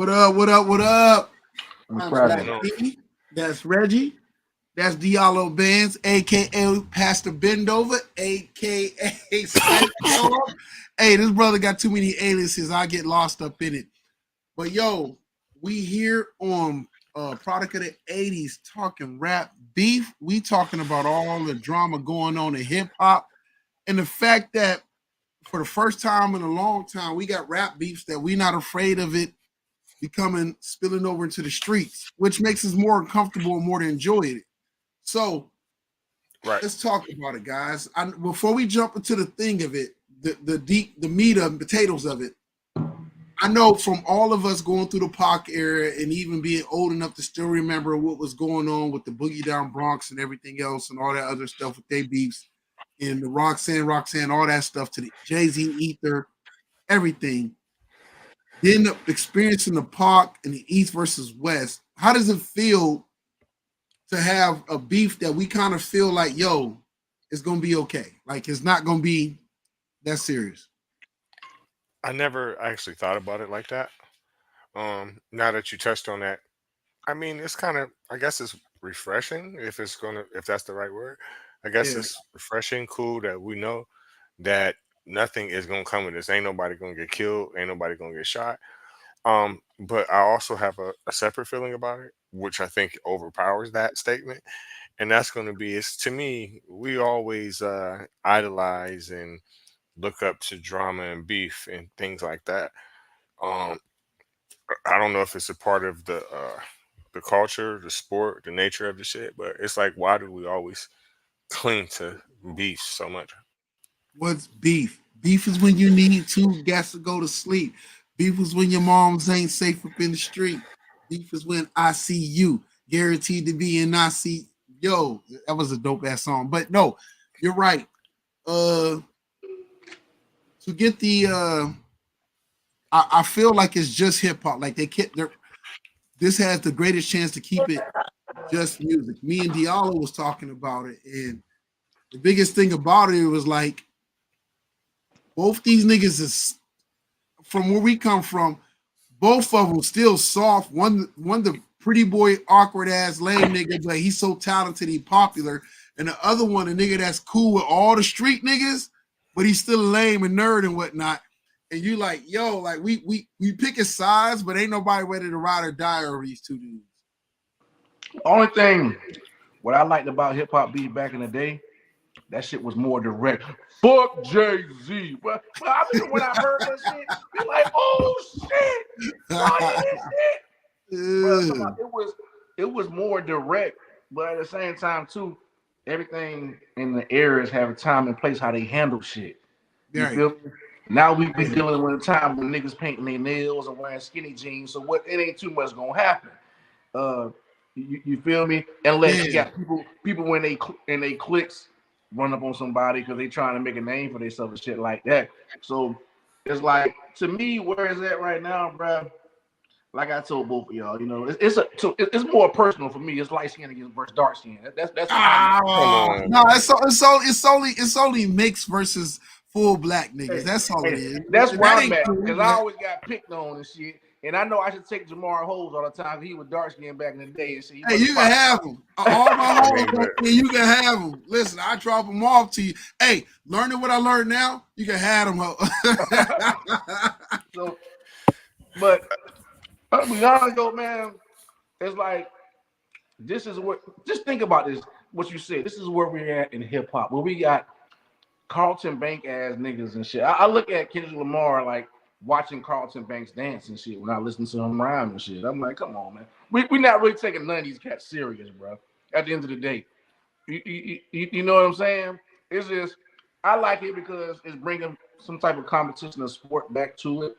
What up? What up? What up? I'm I'm proud Black of you. D. That's Reggie. That's Diallo Benz, aka Pastor Bendover, aka Snipe Dog. Hey, this brother got too many aliases. I get lost up in it. But yo, we here on Product of the 80s talking rap beef. We talking about all the drama going on in hip hop and the fact that for the first time in a long time, we got rap beefs that we not afraid of it becoming spilling over into the streets, which makes us more uncomfortable and more to enjoy it. So Right. let's talk about it, guys. Before we jump into the thing of it, the meat and potatoes of it. I know from all of us going through the Pac era and even being old enough to still remember what was going on with the Boogie Down Bronx and everything else and all that other stuff with their beefs and the Roxanne, all that stuff to the Jay-Z Ether, everything. Then experiencing the Pac and the East versus West. How does it feel to have a beef that we kind of feel like, yo, it's gonna be okay? Like it's not gonna be that serious. I never actually thought about it like that. Now that you touched on that, I mean, it's kind of, I guess it's refreshing if that's the right word. I guess Yeah. it's refreshing, cool that we know that nothing is gonna come of this. Ain't nobody gonna get killed. Ain't nobody gonna get shot. But I also have a separate feeling about it, which I think overpowers that statement, and that's going to be it's to me. We always idolize and look up to drama and beef and things like that. Um, I don't know if it's a part of the culture, the sport, the nature of the shit, but it's like, why do we always cling to beef so much? What's beef? Beef is when you need two gas to go to sleep. Beef is when your moms ain't safe up in the street. Beef is when I see you, guaranteed to be in I see. Yo, that was a dope ass song. But no, you're right. Uh to get the I feel like it's just hip hop. Like they kept their this has the greatest chance to keep it just music. Me and Diallo was talking about it, and the biggest thing about it was like both these niggas is from where we come from, both of them still soft. One the pretty boy, awkward ass lame nigga, but he's so talented, he popular. And the other one, a nigga that's cool with all the street niggas, but he's still lame and nerd and whatnot. And you like, yo, like we pick a sides, but ain't nobody ready to ride or die over these two dudes. Only thing what I liked about hip hop beat back in the day, that shit was more direct. Fuck Jay-Z. But I remember when I heard that shit, be like, oh shit, oh shit. Bro, it was more direct, but at the same time too, everything in the eras have a time and place how they handle shit. You Right. feel me? Now we've been dealing with a time when niggas painting their nails and wearing skinny jeans, so what? It ain't too much gonna happen. Uh, you feel me? Unless you got people when they clicks run up on somebody because they trying to make a name for themselves and shit like that. So it's like to me, where is that right now, bro? Like I told both of y'all, it's more personal for me. It's light skin against versus dark skin. That's No, it's only mixed versus full black niggas. That's all it is. That's where That I'm ain't at cool. because I always got picked on and shit. And I know I should take Jamar Holes all the time. He was dark skinned back in the day and shit. Hey, you can have them. All my homies, you can have them. Listen, I drop them off to you. Hey, learning what I learned now, you can have them. So, but I'll be honest though, man. It's like this is what. Just think about this. What you said. This is where we're at in hip hop. Where we got Carlton Bank ass niggas and shit. I look at Kendrick Lamar like watching Carlton Banks dance and shit when I listen to him rhyme and shit. I'm like, come on, man. We not really taking none of these cats serious, bro. At the end of the day, you know what I'm saying? It's just I like it because it's bringing some type of competition of sport back to it,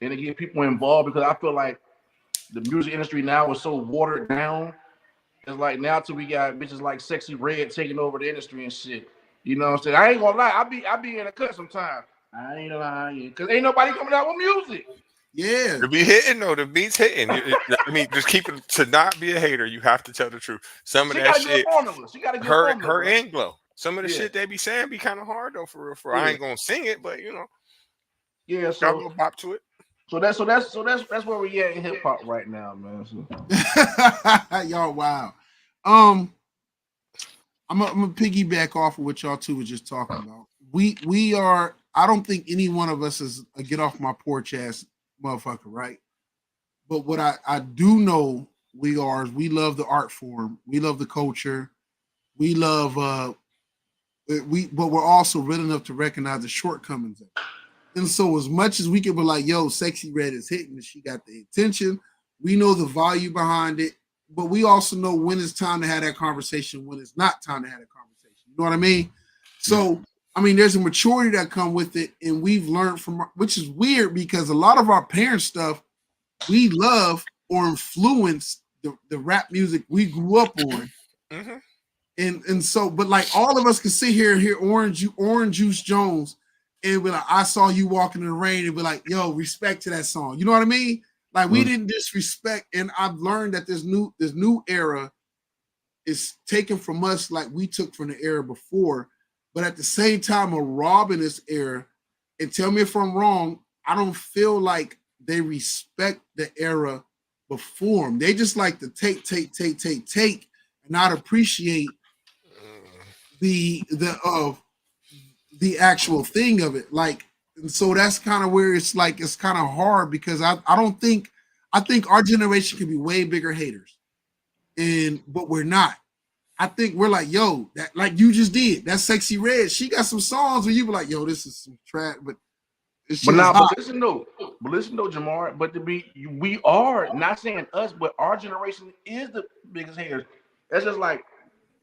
and to get people involved because I feel like the music industry now is so watered down. It's like now till we got bitches like Sexy Red taking over the industry and shit. You know what I'm saying? I ain't gonna lie, I be in a cut sometimes. I ain't lying. Cause ain't nobody coming out with music. Yeah. To be hitting though, the beats hitting. I mean, just keep it to not be a hater. You have to tell the truth. Some of She that got a good shit, formula. She got a good her formula. and Glow. Some of the Yeah. shit they be saying be kind of hard though, for real. I ain't gonna sing it, but Yeah, got a so little bop to it. So that's where we at in hip hop right now, man. So. Y'all, wow. Um, I'm gonna piggyback off of what y'all two was just talking about. We are. I don't think any one of us is a get off my porch ass motherfucker, right? But what I do know we are is we love the art form, we love the culture, we love but we're also real enough to recognize the shortcomings of it. And so as much as we can be like, yo, Sexy Red is hitting and she got the intention, we know the value behind it, but we also know when it's time to have that conversation, when it's not time to have that conversation. You know what I mean? So I mean, there's a maturity that come with it, and we've learned from, which is weird because a lot of our parents' stuff we love or influence the rap music we grew up on. Mm-hmm. And so, but like all of us can sit here and hear Orange Juice Jones and be like, I saw you walking in the rain and be like, yo, respect to that song. You know what I mean? Like we didn't disrespect, and I've learned that this new era is taken from us like we took from the era before. But at the same time, a robbing this era, and tell me if I'm wrong, I don't feel like they respect the era before them. They just like to take, and not appreciate the actual thing of it. Like, and so that's kind of where it's like it's kind of hard because I don't think I think our generation could be way bigger haters, but we're not. I think we're like, yo, that like you just did. That Sexy Red, she got some songs where you be like, yo, this is some trash, but it's But just now, hot. but listen though, Jamar. But to be, we are not saying us, but our generation is the biggest haters. That's just like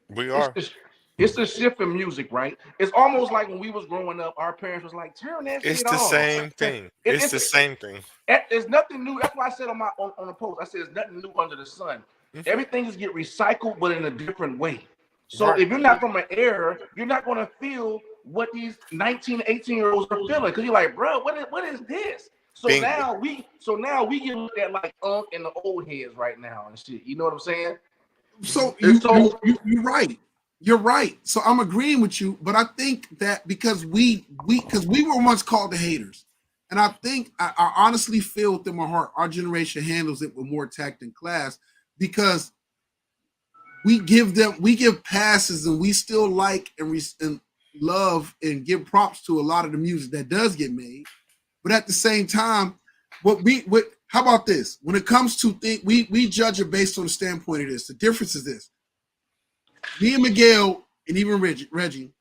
We it's are. the, it's the shift in music, right? It's almost like when we was growing up, our parents was like, "Turn that It's shit the off." same thing. It, It's it's the same thing. There's nothing new. That's why I said on the post, I said there's nothing new under the sun. Mhm. Everything is get recycled, but in a different way. So Right. if you're not from an era, you're not going to feel what these 19, 18-year-olds are feeling because you're like, bro, what is this? Bingo. So now we get looked at like and the old heads right now and shit. You know what I'm saying? So And so you're right. You're right. So I'm agreeing with you, but I think that because we were once called the haters, and I think I honestly feel within my heart our generation handles it with more tact and class because we give passes and we still like and love and give props to a lot of the music that does get made, but at the same time, what how about this? When it comes to we judge it based on the standpoint of this. The difference is this: me and Miguel and even Reggie,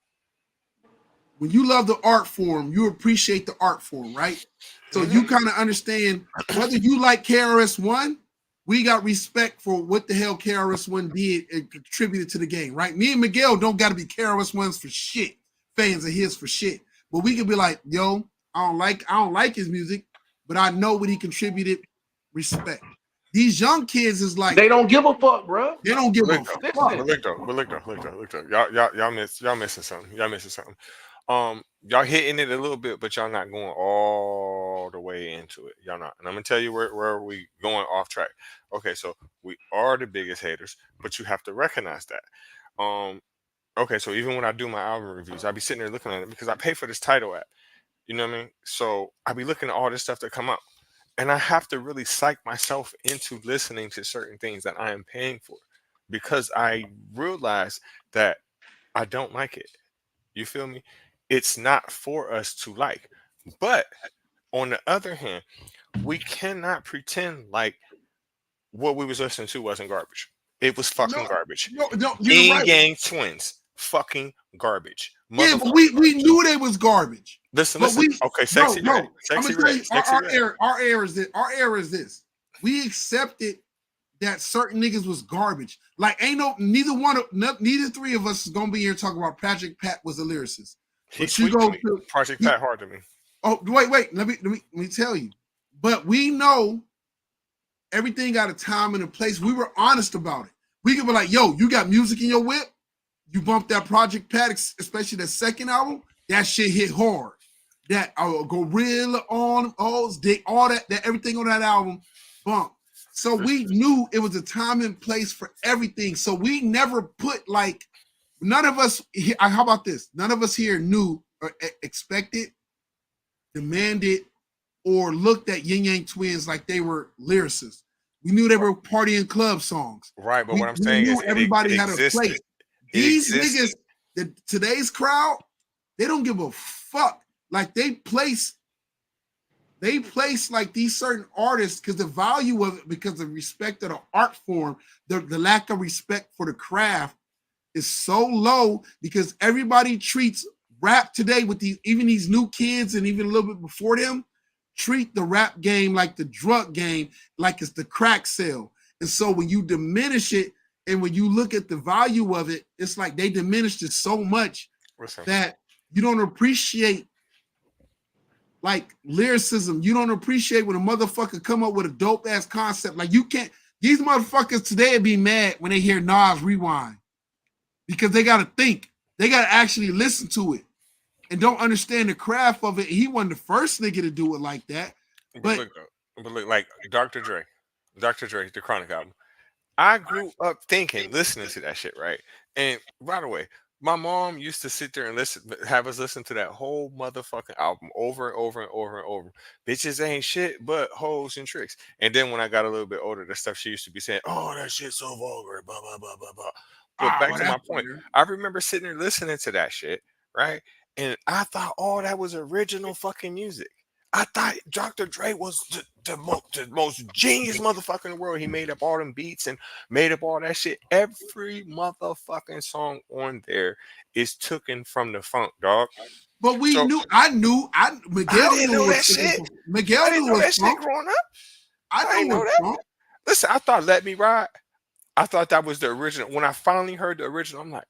when you love the art form, you appreciate the art form, right? So you Hmm. kind of understand whether you like KRS-One, we got respect for what the hell KRS-One did and contributed to the game, right? Me and Miguel don't got to be KRS-Ones for shit, fans of his for shit. But we could be like, yo, I don't like his music, but I know what he contributed. Respect. These young kids is like they don't give a fuck, bro. they don't give Look a though. fuck. Listen, Look though. Y'all missing something. Y'all missing something. Y'all hitting it a little bit, but y'all not going all the way into it. Y'all not. And I'm gonna tell you where we going off track. Okay, so we are the biggest haters, but you have to recognize that. Okay, so even when I do my album reviews, I be sitting there looking at it because I pay for this title app. You know what I mean? So I be looking at all this stuff that come out. And I have to really psych myself into listening to certain things that I am paying for because I realize that I don't like it. You feel me? It's not for us to like. But on the other hand, we cannot pretend like what we was listening to wasn't garbage. It was No, fucking garbage. no, you're Yin right. Yang Twins, fucking garbage. Yeah, but Motherfucking we garbage. knew they was garbage. Listen, But listen. we Okay, bro, sexy red, bro, I'm gonna sexy tell red, you sexy red. our error is this. Our error is this. We accepted that certain niggas was garbage. Like ain't no neither three of us is gonna be here talking about Patrick Pat was a lyricist. He But you sweet to go me. to Project he, Pat hard to me. oh wait, let me tell you. But we know everything got a time and a place. We were honest about it. We could be like, yo, you got music in your whip. You bumped that Project Pat, especially the second album. That shit hit hard. That Gorilla on all that everything on that album bump. So we knew it was a time and place for everything. So we never put like none of us. How about this? None of us here knew or expected, demanded, or looked at Yin Yang Twins like they were lyricists. We knew they were partying club songs. Right, but We, what I'm we saying knew is it everybody had a existed. place. It These existed. niggas, today's crowd, they don't give a fuck. Like they place like these certain artists because the value of it, because of respect of the art form, the lack of respect for the craft is so low because everybody treats rap today with even these new kids and even a little bit before them treat the rap game like the drug game, like it's the crack sale. And so when you diminish it and when you look at the value of it, it's like they diminished it so much Listen, that you don't appreciate like lyricism. You don't appreciate when a motherfucker come up with a dope ass concept. Like you can't. These motherfuckers today would be mad when they hear Nas Rewind because they got to think. They got to actually listen to it and don't understand the craft of it. He wasn't the first nigga to do it like that. but But look, like Dr. Dre, the Chronic album. I grew up thinking, listening to that shit, right? And by the way, my mom used to sit there and have us listen to that whole motherfucking album over and over and over and over. Bitches ain't shit but hoes and tricks. And then when I got a little bit older, the stuff she used to be saying, "Oh, that shit's so vulgar," blah blah blah blah blah. But back well, to my that's point, weird. I remember sitting there listening to that shit, right? And I thought, oh, that was original fucking music. I thought Dr. Dre was the most genius motherfucker in the world. He made up all them beats and made up all that shit. Every motherfucking song on there is taken from the funk, dog. But we So knew. I Miguel didn't knew know it that shit. was. Miguel I didn't knew it know was that shit funk. growing up. I I know didn't it know was that. funk. Listen, I thought "Let Me Ride." I thought that was the original. When I finally heard the original, I'm like,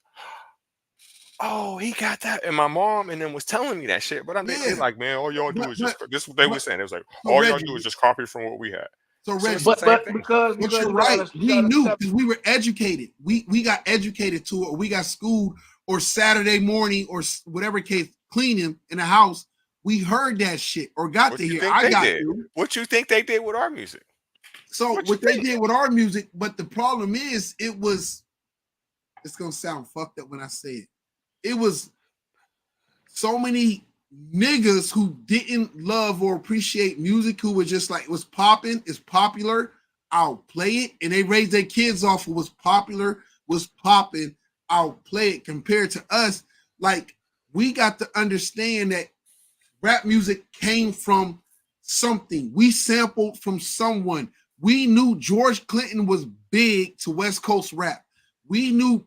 oh, he got that. And my mom and them was telling me that shit. But they Yeah, like, man, all y'all do but is but just this. Is what they were but saying. It was like, so all y'all do is Reggie, just copy from what we had. so So it's the Reggie, same But thing. because but you you're gotta right. We knew understand. because we were educated. We got educated to it. Or we got schooled. Or Saturday morning, or whatever case, cleaning in the house. We heard that shit or got What to you hear. think I they got did? to. What you think they did with our music? So What you what they think? did with our music, but the problem is, it was. It's gonna sound fucked up when I say it. It was so many niggas who didn't love or appreciate music who were just like, it was popping, it's popular, I'll play it. And they raised their kids off of what's popular, was popping, I'll play it. Compared to us, like we got to understand that rap music came from something. We sampled from someone. We knew George Clinton was big to West Coast rap. We knew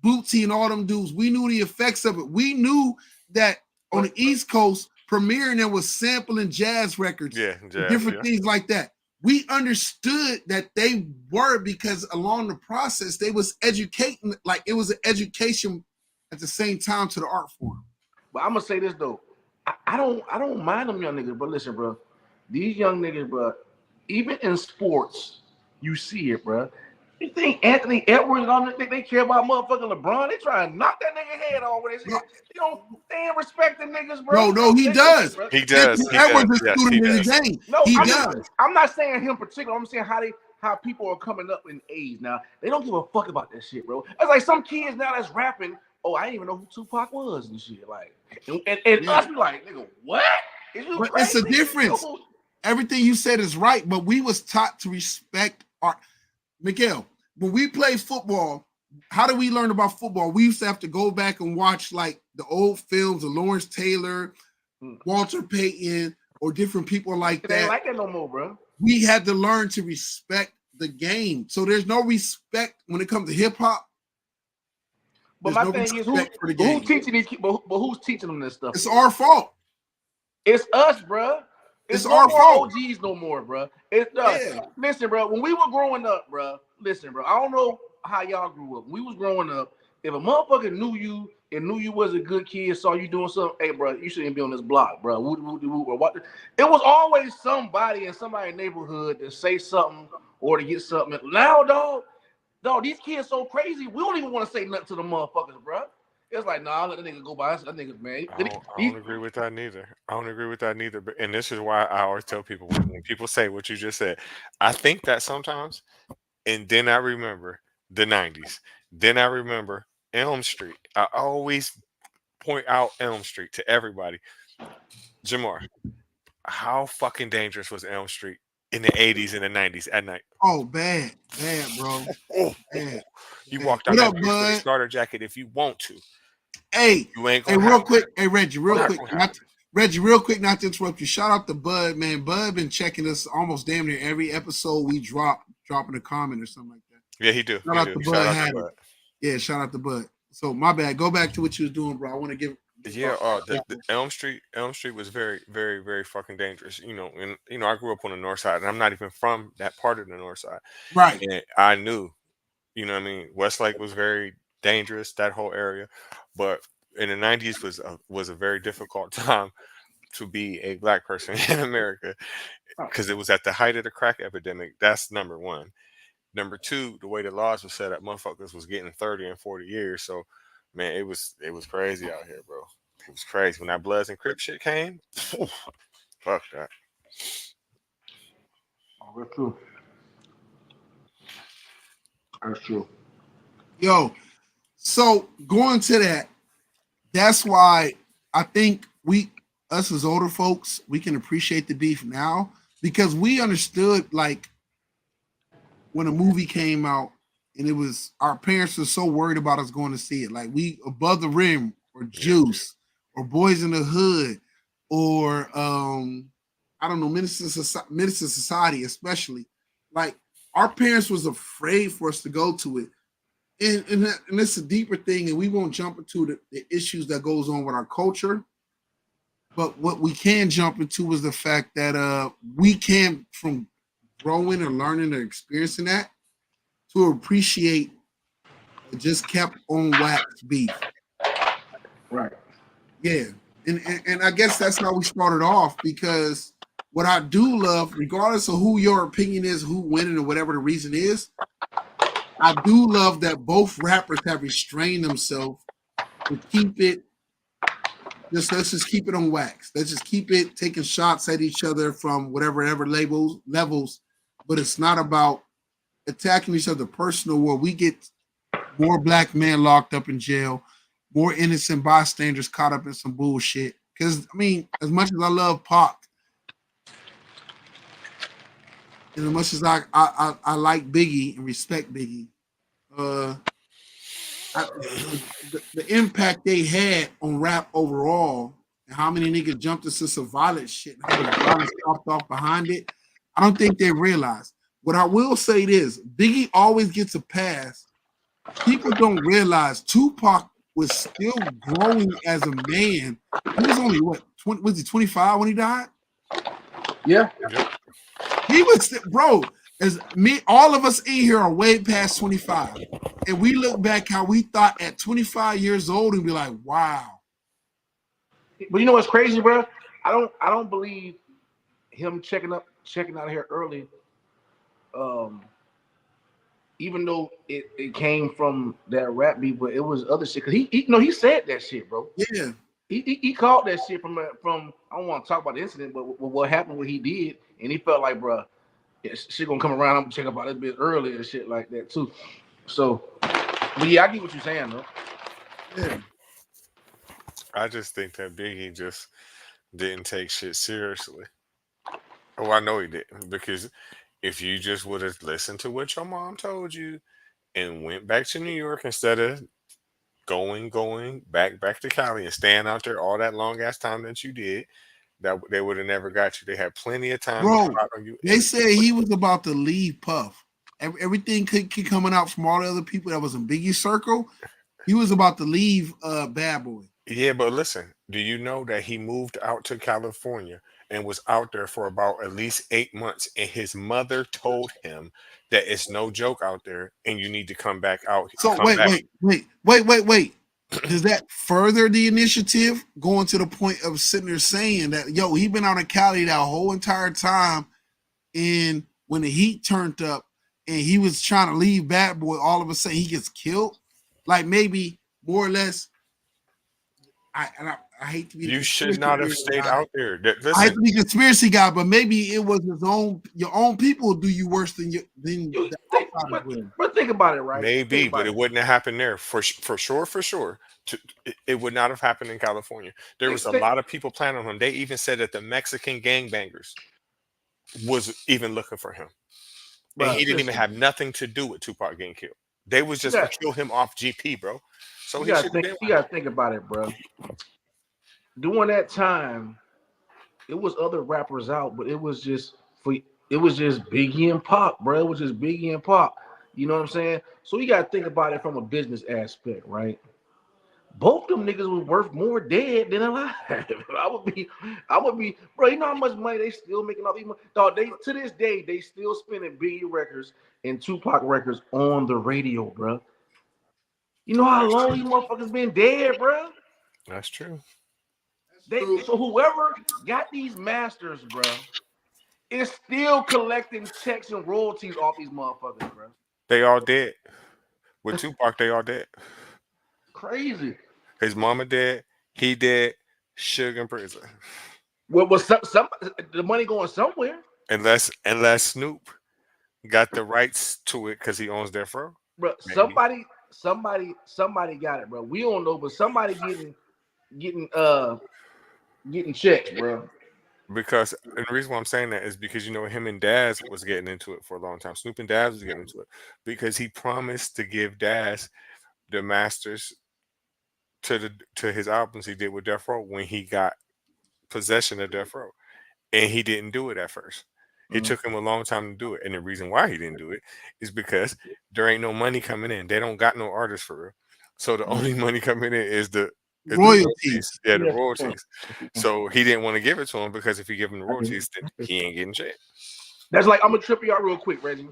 Bootsy and all them dudes. We knew the effects of it. We knew that on the East Coast, Premier and there was sampling jazz records Yeah, and jazz. different Yeah. things like that. We understood that they were because along the process, they was educating, like it was an education at the same time to the art form. But I'm gonna say this though, I don't mind them young niggas, but listen, bro, these young niggas, bro, even in sports, you see it, bro. You think Anthony Edwards and all that think they care about motherfucking LeBron? They try to knock that nigga head off with his head. They ain't respecting niggas, bro. No, he Listen, does. bro. He does. Anthony He does. Edwards is Yes, he student of the does. game. No, He I'm just does. I'm not saying him particular. I'm saying how people are coming up in age now. They don't give a fuck about that shit, bro. It's like some kids now that's rapping. Oh, I didn't even know who Tupac was and shit. Like, and Yeah. us be like, nigga, what? Is you But it's a crazy? difference. Everything you said is right, but we was taught to respect art. Miguel, when we play football, how do we learn about football? We used to have to go back and watch like the old films of Lawrence Taylor, Walter Payton, or different people like It ain't that. like that no more, bro. We had to learn to respect the game. So there's no respect when it comes to hip hop. But There's my no thing is, respect for the who game. teaching these? But who's teaching them this stuff? It's our fault. It's us, bro. It's It's no our more fault. OGs no more, bro. It's us. Yeah. Listen, bro. When we were growing up, bro. Listen, bro. I don't know how y'all grew up. When we was growing up, if a motherfucker knew you and knew you was a good kid, saw you doing something, hey, bro, you shouldn't be on this block, bro. Or what? It was always somebody in somebody's neighborhood to say something or to get something. Now, dog, these kids so crazy. We don't even want to say nothing to the motherfuckers, bro. It's like, nah, let that nigga go by. That nigga, man. I don't agree with that neither. I don't agree with that neither. But and this is why I always tell people when people say what you just said, I think that sometimes, and then I remember the '90s. Then I remember Elm Street. I always point out Elm Street to everybody. Jamar, How fucking dangerous was Elm Street in the 80s and the 90s at night? Oh, bad, bro, Oh, bad, you bad. walk down What that up, bitch with a bud? starter jacket if you want to. Hey, You ain't hey, gonna real happen. quick. Hey, Reggie, real Not quick. gonna happen. Reggie, real quick, not to interrupt you. Shout out to Bud, man. Bud been checking us almost damn near every episode we dropping a comment or something like that. Yeah, he do. Shout He out do. to Shout Bud out to Hattie. Bud. Yeah, shout out to Bud. So my bad. Go back to what you was doing, bro. I want to give Yeah, the Elm Street was very, very, very fucking dangerous. And I grew up on the north side, and I'm not even from that part of the north side. right. And I knew, what I mean, Westlake was very dangerous, that whole area. But in the 90s was a very difficult time to be a black person in America because it was at the height of the crack epidemic. That's number one. Number two, the way the laws were set up, motherfuckers was getting 30 and 40 years. So, man, it was crazy out here, bro. It was crazy when that Bloods and Crip shit came. Fuck that. Oh, that's true. That's true. Yo, so going to that, that's why I think us as older folks, we can appreciate the beef now because we understood like when a movie came out and it was our parents were so worried about us going to see it. Like we Above the Rim or Yeah. Juice or Boys in the Hood or I don't know, Minister Society, especially. Like our parents was afraid for us to go to it. And it's a deeper thing, and we won't jump into the issues that goes on with our culture. But what we can jump into is the fact that we can, from growing and learning and experiencing that, to appreciate just kept on wax beef. Right. Yeah. And I guess that's how we started off because what I do love, regardless of who your opinion is, who winning or whatever the reason is, I do love that both rappers have restrained themselves to keep it. Let's just keep it on wax. Let's just keep it taking shots at each other from whatever ever levels, but it's not about attacking each other personal. Where we get more black men locked up in jail, more innocent bystanders caught up in some bullshit. Because I mean, as much as I love Pac, and as much as I like Biggie and respect Biggie, uh, the impact they had on rap overall, and how many niggas jumped into some violent shit, and how much violence popped off behind it, I don't think they realize. What I will say is, Biggie always gets a pass. People don't realize Tupac was still growing as a man. He was only what 20, was he 25 when he died? Yeah. Yep. He was, bro, as me, all of us in here are way past 25. And we look back how we thought at 25 years old and be like, wow. But you know what's crazy, bro? I don't believe him checking out here early. Um, even though it came from that rap beat, but it was other shit. Cause he said that shit, bro. Yeah. He called that shit from. I don't want to talk about the incident, but what happened, what he did, and he felt like, bro, yeah, shit gonna come around. I'm gonna check about it a bit earlier and shit like that too. So, but yeah, I get what you're saying though. Yeah. I just think that Biggie just didn't take shit seriously. Oh, I know he didn't because if you just would have listened to what your mom told you and went back to New York instead of going back to Cali and staying out there all that long ass time that you did, that they would have never got you. They had plenty of time to Bro, plot on you. they said he was about to leave Puff. Everything could keep coming out from all the other people that was in Biggie's circle. He was about to leave Bad Boy. Yeah, but listen, do you know that he moved out to California and was out there for about at least 8 months? And his mother told him that it's no joke out there and you need to come back out, So come back. wait. Does that further the initiative going to the point of sitting there saying that, yo, he been out in Cali that whole entire time, and when the heat turned up and he was trying to leave Bad Boy, all of a sudden he gets killed? Like maybe more or less, I hate to be You should not have stayed out there. I hate Listen, to be a conspiracy guy, but maybe it was your own people do you worse than You the think, outsiders will. but think about it, right? maybe, Think but about it it. wouldn't have happened there for sure. For sure, it would not have happened in California. There was a Think, lot of people planning on him. They even said that the Mexican gangbangers was even looking for him, and bro. he didn't even Listen, have nothing to do with Tupac getting killed. They was you just to got kill him off GP, bro. So you he gotta should have think. been You with him. gotta think about it, bro. During that time, it was other rappers out, but it was just Biggie and Pop, bro. It was just Biggie and Pop. You know what I'm saying? So you gotta think about it from a business aspect, right? Both them niggas was worth more dead than alive. I would be, bro. You know how much money they still making off these? Dog, they to this day they still spending Biggie records and Tupac records on the radio, bro. You know how That's long true. these motherfuckers been dead, bro? That's true. That's They true. so whoever got these masters, bro, is still collecting checks and royalties off these motherfuckers, bro. They all dead. With Tupac, they all dead. Crazy. His mama dead. He dead. Suge in prison. Well, was some the money going somewhere, Unless Snoop got the rights to it because he owns their fro. bro? Maybe. Somebody got it, bro. We don't know, but somebody getting getting checks, bro. Because and the reason why I'm saying that is because him and Daz was getting into it for a long time. Snoop and Daz was getting into it because he promised to give Daz the masters to his albums he did with Death Row when he got possession of Death Row, and he didn't do it at first. It Mhm. took him a long time to do it, and the reason why he didn't do it is because there ain't no money coming in. They don't got no artists for real, so the only money coming in is the royalties. Royalties. Yeah, the Yeah. royalties. So he didn't want to give it to him because if he give him the royalties, then he ain't getting shit. That's like I'm gonna trip you out real quick, Reggie.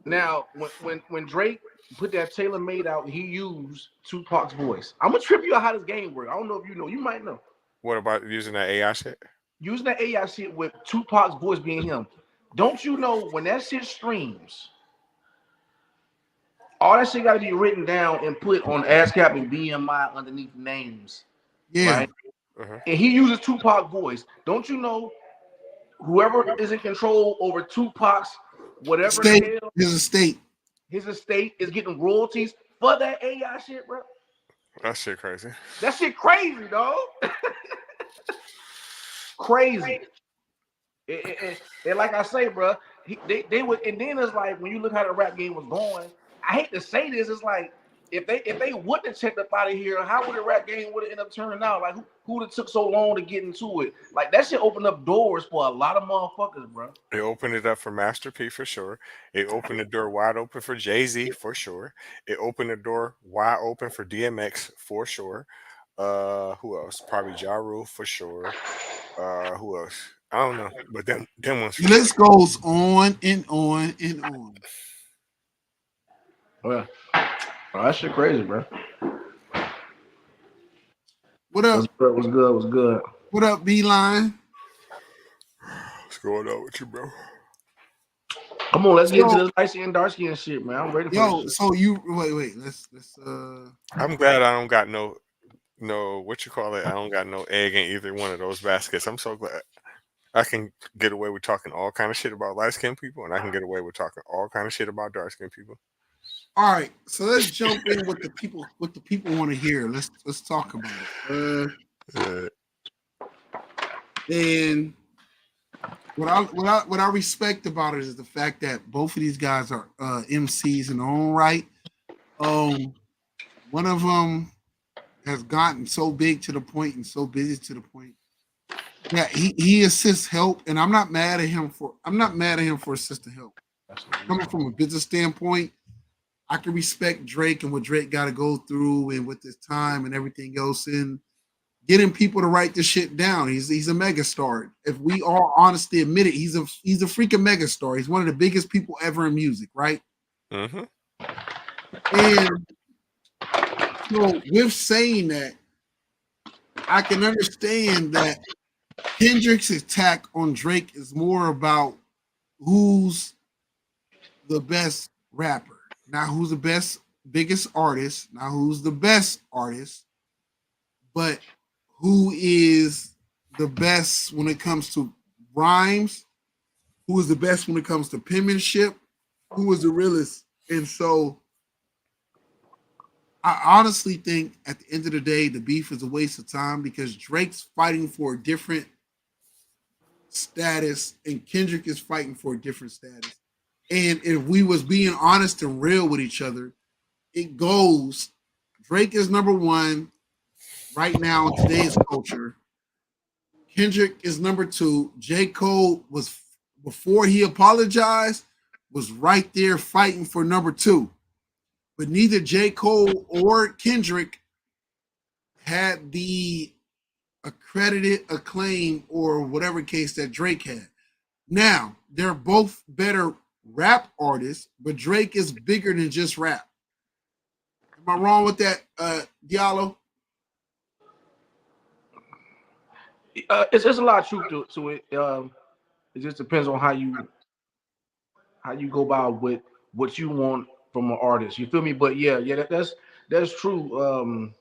Now, when Drake put that Taylor Made out, he used Tupac's voice. I'm gonna trip you out how this game works. I don't know if you know. You might know. What about using that AI shit? Using that AI shit with Tupac's voice being him. Don't you know when that shit streams, all that shit got to be written down and put on ASCAP and BMI underneath names, Yeah. right? Uh-huh. And he uses Tupac's voice. Don't you know whoever is in control over Tupac's whatever the State hell is a state. his estate is getting royalties for that AI shit, bro? That shit crazy. That shit crazy, dog. Crazy. And like I say, bro, they would, and then it's like when you look how the rap game was going. I hate to say this, it's like if they wouldn't have checked up out of here, how would the rap game would have ended up turning out? Like who would have took so long to get into it? Like that shit opened up doors for a lot of motherfuckers, bro. It opened it up for Master P for sure. It opened the door wide open for Jay-Z for sure. It opened the door wide open for DMX for sure. Who else? Probably Ja Rule for sure. Who else? I don't know, but them ones The for sure. list goes on and on and on. Oh, yeah. Oh, that shit crazy, bro. What up? What's good? What's good? What's good? What up, Beeline? What's going on with you, bro? Come on, let's get into So this light skin, dark skin shit, man. I'm ready for this yo, shit. so you wait, let's I'm glad I don't got no what you call it. I don't got no egg in either one of those baskets. I'm so glad. I can get away with talking all kind of shit about light skinned people, and I can get away with talking all kind of shit about dark skinned people. all right. So let's jump in with what the people want to hear. Let's talk about it. Uh, And what I respect about it is the fact that both of these guys are MCs in their own right. One of them has gotten so big to the point and so busy to the point that he assists help, and I'm not mad at him for assisting help. Coming from a business standpoint, I can respect Drake and what Drake got to go through and with his time and everything else and getting people to write this shit down. He's a megastar. If we all honestly admit it, he's a freaking megastar. He's one of the biggest people ever in music, right? mm-hmm. And so with saying that, I can understand that Kendrick's attack on Drake is more about who's the best rapper, not who's the biggest artist, not who's the best artist, but who is the best when it comes to rhymes, who is the best when it comes to penmanship, who is the realest. And so I honestly think at the end of the day, the beef is a waste of time because Drake's fighting for a different status and Kendrick is fighting for a different status. And if we was being honest and real with each other, it goes Drake is number one right now in today's culture. Kendrick is number two. J. Cole was before he apologized, was right there fighting for number two. But neither J. Cole or Kendrick had the accredited acclaim or whatever case that Drake had. Now, they're both better rap artists, but Drake is bigger than just rap. Am I wrong with that, Diallo? It's a lot of truth to it. It just depends on how you go about with what you want from an artist. You feel me? But yeah, that's true.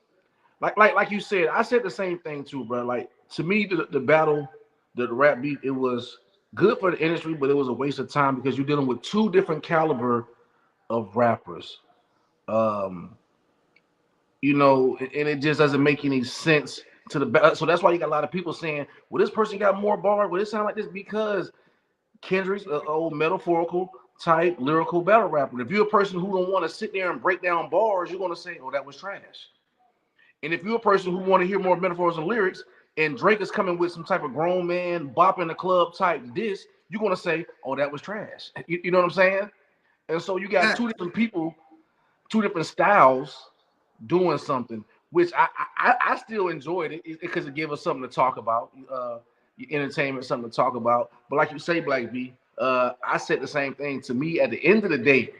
Like you said, I said the same thing too, bro. Like to me, the battle, the rap beat, it was good for the industry, but it was a waste of time because you're dealing with two different caliber of rappers. Um, and it just doesn't make any sense to the. So that's why you got a lot of people saying, "Well, this person got more bars. Well, it sound like this because Kendrick's an old metaphorical type lyrical battle rapper. If you're a person who don't want to sit there and break down bars, you're gonna say, "Oh, that was trash." And if you're a person who want to hear more metaphors and lyrics, and Drake is coming with some type of grown man bop in the club type this, you're gonna say, "Oh, that was trash." You know what I'm saying? And so you got two different people, two different styles doing something, which I still enjoyed it because it gave us something to talk about, entertainment, something to talk about. But like you say, Black B, I said the same thing. To me, at the end of the day,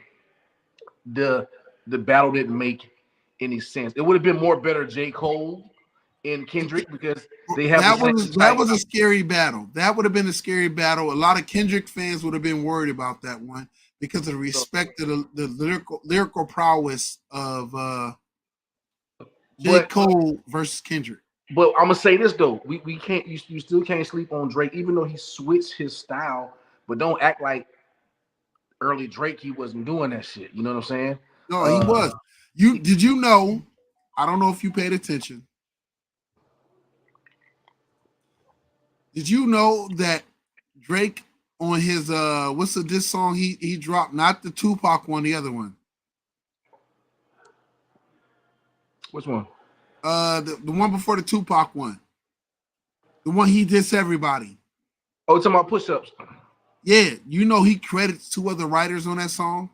the battle didn't make any sense. It would have been more better J. Cole and Kendrick because they have that was a scary battle. That would have been a scary battle. A lot of Kendrick fans would have been worried about that one because of the respect to the lyrical prowess of J. Cole versus Kendrick. But I'm gonna say this though, we can't you still can't sleep on Drake, even though he switched his style, but don't act like early Drake he wasn't doing that shit. You know what I'm saying? No, he was. Did you know? I don't know if you paid attention. Did you know that Drake on his what's the diss song he dropped? Not the Tupac one, the other one. Which one? The one before the Tupac one. The one he dissed everybody. Oh, it's about push-ups. Yeah, you know he credits two other writers on that song.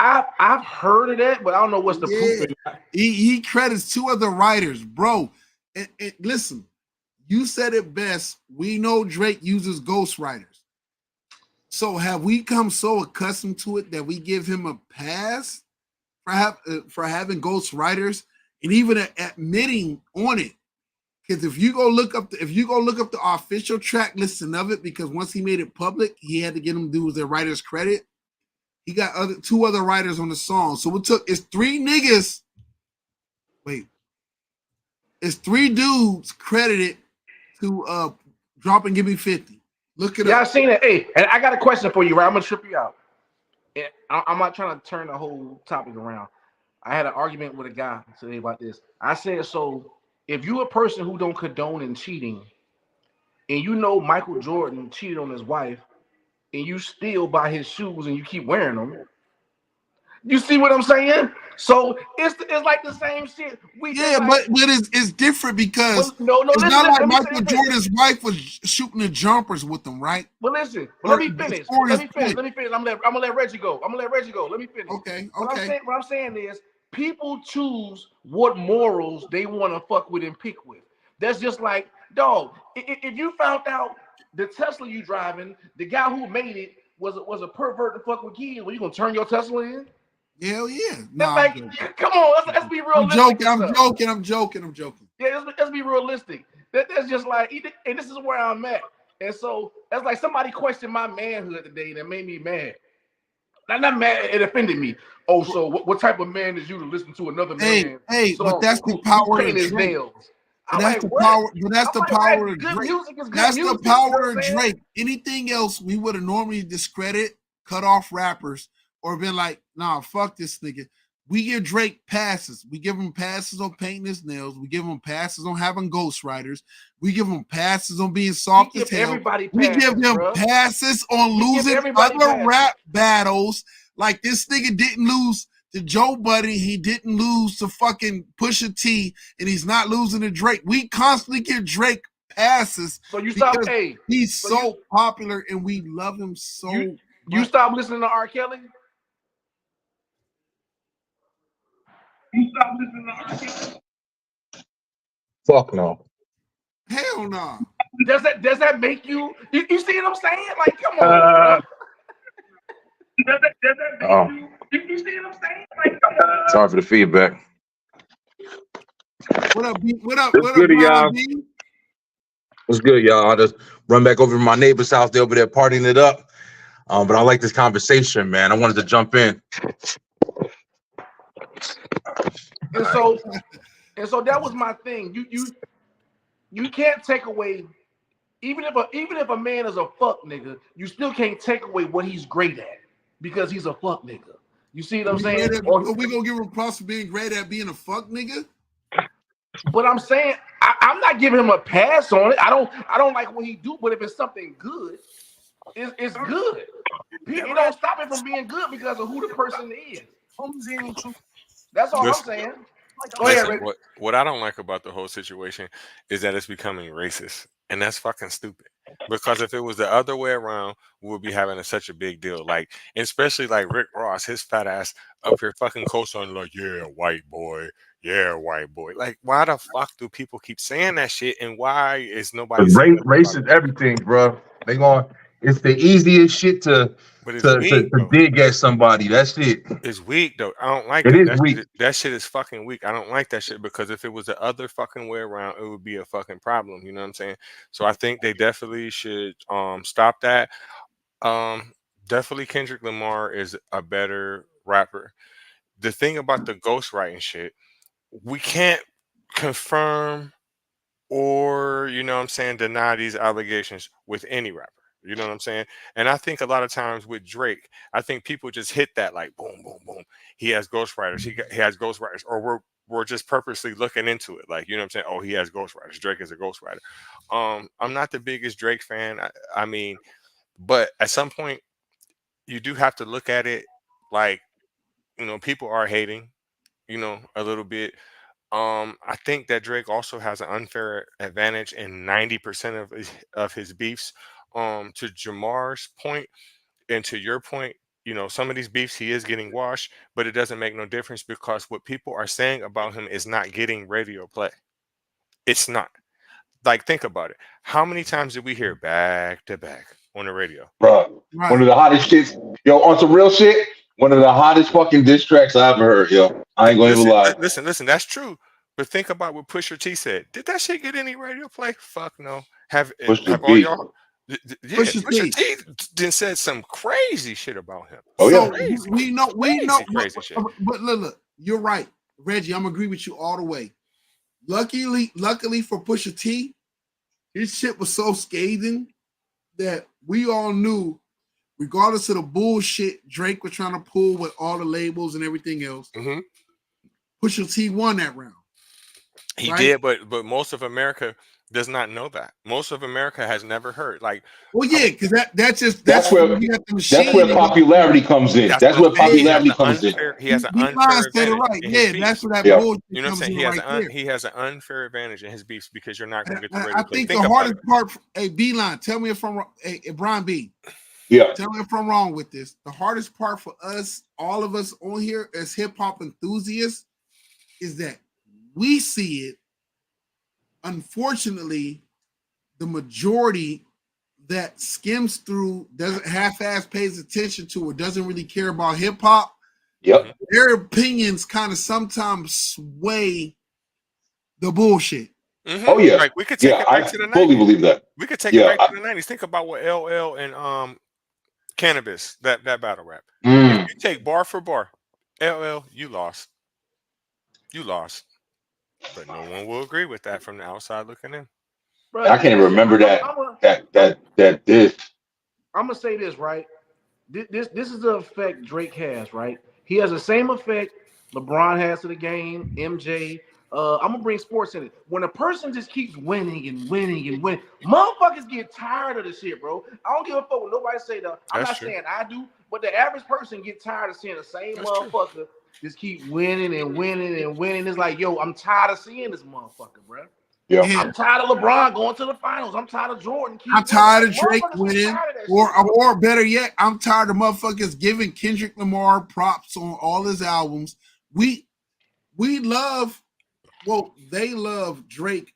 I've heard of that, but I don't know what's the proof. He credits two other writers, bro. And listen, you said it best. We know Drake uses ghostwriters. So have we come so accustomed to it that we give him a pass for having ghostwriters and even admitting on it? Because if you go look up the official track listing of it, because once he made it public, he had to get them dudes their writers credit. He got two other writers on the song. So it's three niggas. Wait. It's three dudes credited to drop and give me 50. Look it up. Yeah, I seen it. Hey, and I got a question for you, right? I'm gonna trip you out. And I'm not trying to turn the whole topic around. I had an argument with a guy today about this. I said, so if you're a person who don't condone in cheating, and you know Michael Jordan cheated on his wife, and you still buy his shoes and you keep wearing them, you see what I'm saying? So it's like the same shit. But it's different because it's not like Michael Jordan's wife was shooting the jumpers with them, right? But listen, let me finish. I'm gonna let Reggie go. Let me finish. Okay. What I'm saying is people choose what morals they want to fuck with and pick with. That's just like, dog, if you found out the Tesla you driving, the guy who made it was a pervert to fuck with kids, well, you gonna turn your Tesla in? Hell yeah. Nah, like, come on, let's be realistic. I'm joking. Yeah, let's be realistic. That's just like, and this is where I'm at. And so that's like somebody questioned my manhood today that made me mad. Not mad, it offended me. Oh, so what type of man is you to listen to another man? Hey, but that's the power of his nails. I'm that's like, the what? power. But that's I'm the like, power man, of good Drake. music is good That's music. the You know power what of I'm saying? Drake. Anything else, we would have normally discredited, cut off rappers, or been like, nah, fuck this nigga. We give Drake passes. We give him passes on painting his nails. We give him passes on having ghostwriters. We give him passes on being We soft give as hell. everybody We give passes, him bro. passes on We give losing everybody other passes. rap battles. Like this nigga didn't lose to Joe Budden. He didn't lose to fucking Pusha T, and he's not losing to Drake. We constantly give Drake passes So you stop. because Hey, he's so so popular and we love him so you much. stop listening to R. Kelly. You stop listening to R. Kelly? Fuck no. Hell no. Nah. Does that make you? You see what I'm saying? Like, come on, bro. Does that make you? You see what I'm saying? Like, come on. Sorry for the feedback. What up, B? What up, What's good, Brian y'all? B? What's good, y'all? I just run back over to my neighbor's house. They're over there partying it up. But I like this conversation, man. I wanted to jump in. And so that was my thing. You can't take away, even if a man is a fuck nigga, you still can't take away what he's great at because he's a fuck nigga. You see what I'm saying? Are we gonna give him props for being great at being a fuck nigga? But I'm saying I'm not giving him a pass on it. I don't like what he do, but if it's something good, it's good. It don't stop it from being good because of who the person is. That's all I'm saying. Go ahead, Listen, Rick. what I don't like about the whole situation is that it's becoming racist, and that's fucking stupid. Because if it was the other way around, we would be having such a big deal. Like, especially like Rick Ross, his fat ass up here fucking co-signing like, yeah, white boy, yeah, white boy. Like, why the fuck do people keep saying that shit, and why is nobody saying nothing Race about is it? everything, bro. It's the easiest shit to But it's weak though. dig at somebody. That's it. It's weak though. I don't like It that. is weak. That shit is fucking weak. I don't like that shit because if it was the other fucking way around, it would be a fucking problem. You know what I'm saying? So I think they definitely should stop that. Um Definitely Kendrick Lamar is a better rapper. The thing about the ghostwriting shit, we can't confirm or what I'm saying, deny these allegations with any rapper. You know what I'm saying? And I think a lot of times with Drake, I think people just hit that like boom, boom, boom. He has ghostwriters. He has ghostwriters, or we're just purposely looking into it. Like, you know what I'm saying? Oh, he has ghostwriters. Drake is a ghostwriter. I'm not the biggest Drake fan. I mean, but at some point, you do have to look at it like, people are hating, a little bit. I think that Drake also has an unfair advantage in 90% of his beefs. To Jamar's point and to your point, some of these beefs he is getting washed, but it doesn't make no difference because what people are saying about him is not getting radio play. It's not. Like, think about it. How many times did we hear back to back on the radio? Bro, one Right. of the hottest shits. Yo, on some real shit, one of the hottest fucking diss tracks I ever heard, yo. I ain't gonna even Listen, lie. listen. That's true. But think about what Pusha T said. Did that shit get any radio play? Fuck no. Push the Have all beat. y'all? Yeah, Pusha Pusha T. T then said some crazy shit about him. Oh yeah. So Crazy, we know, crazy shit. but look, you're right, Reggie. I'm agree with you all the way. Luckily for Pusha T, his shit was so scathing that we all knew, regardless of the bullshit Drake was trying to pull with all the labels and everything else, Hmm. Pusha T won that round, He right? did, but most of America does not know that. Most of America has never heard. Like, Well, how yeah, because That's that's where when you got the that's machine. where popularity comes in. That's That's what I'm where saying. popularity comes in. He has an Line unfair said it advantage right. in his Yeah, that's beefs. where that Yeah. bullshit You know what I'm comes saying? in right there. He has an unfair advantage in his beefs because you're not going to get the I radio play. think the Think about it. hardest part, hey, B-Line, tell me if I'm wrong. Hey, Brian B, Yeah. tell me if I'm wrong with this. The hardest part for us, all of us on here as hip hop enthusiasts, is that we see it. Unfortunately, the majority that skims through, doesn't half-ass pays attention to, or doesn't really care about hip hop, Mhm. Yep. their opinions kind of sometimes sway the bullshit. Oh yeah. Like, we could take Yeah. it back I to the fully 90s. believe that. We could take it Yeah. back to the 90s. Think about what LL and Cannabis, that battle rap. If Mm. you take bar for bar, LL, you lost. You lost. But no one will agree with that from the outside looking in. Bro, I can't even remember that this. I'm gonna say this, right? This is the effect Drake has, right? He has the same effect LeBron has to the game, MJ. I'm gonna bring sports in it. When a person just keeps winning and winning and winning, motherfuckers get tired of the shit, bro. I don't give a fuck what nobody say though. I'm That's not true. saying I do, but the average person get tired of seeing the same That's true. motherfucker just keep winning and winning and winning. It's like, yo, I'm tired of seeing this motherfucker, bro. Yeah. I'm tired of LeBron going to the finals. I'm tired of Jordan. I'm tired of Drake Motherfuckers winning, tired of that shit. or better yet, I'm tired of motherfuckers giving Kendrick Lamar props on all his albums. We love, well, they love Drake.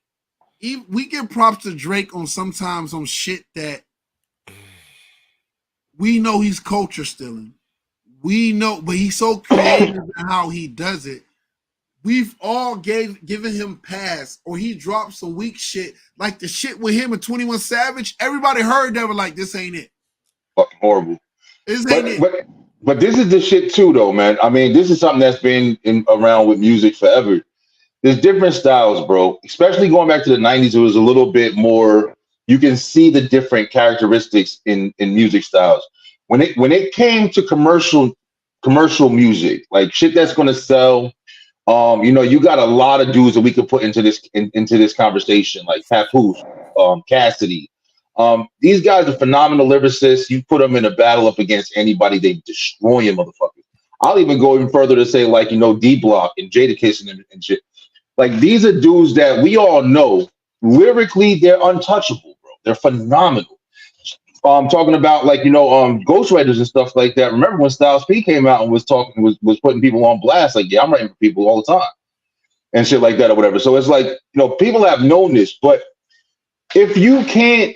We give props to Drake on sometimes on shit that we know he's culture stealing. We know, but he's so creative in how he does it. We've all given him pass, or he dropped some weak shit, like the shit with him and 21 Savage. Everybody heard that, were like, this ain't it. Fucking horrible. This ain't it. But this is the shit too, though, man. I mean, this is something that's been around with music forever. There's different styles, bro. Especially going back to the 90s, it was a little bit more. You can see the different characteristics in music styles. When it came to commercial music, like shit that's gonna sell. You got a lot of dudes that we could put into this conversation, like Papoose, Cassidy. These guys are phenomenal lyricists. You put them in a battle up against anybody, they destroy them, motherfuckers. I'll even go even further to say, like, D Block and Jadakiss and shit. Like, these are dudes that we all know lyrically they're untouchable, bro. They're phenomenal. Talking about, like, ghostwriters and stuff like that. Remember when Styles P came out and was putting people on blast, like, yeah, I'm writing for people all the time and shit like that or whatever. So it's like, people have known this, but if you can't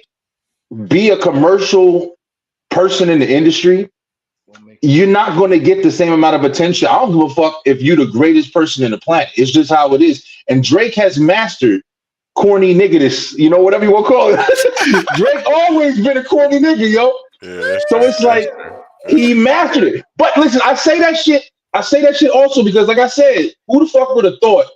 be a commercial person in the industry, you're not going to get the same amount of attention. I don't give a fuck if you're the greatest person in the planet. It's just how it is. And Drake has mastered corny nigga, whatever you want to call it. Drake always been a corny nigga, yo. Yeah, so it's like he mastered it. But listen, I say that shit also because, like I said, who the fuck would have thought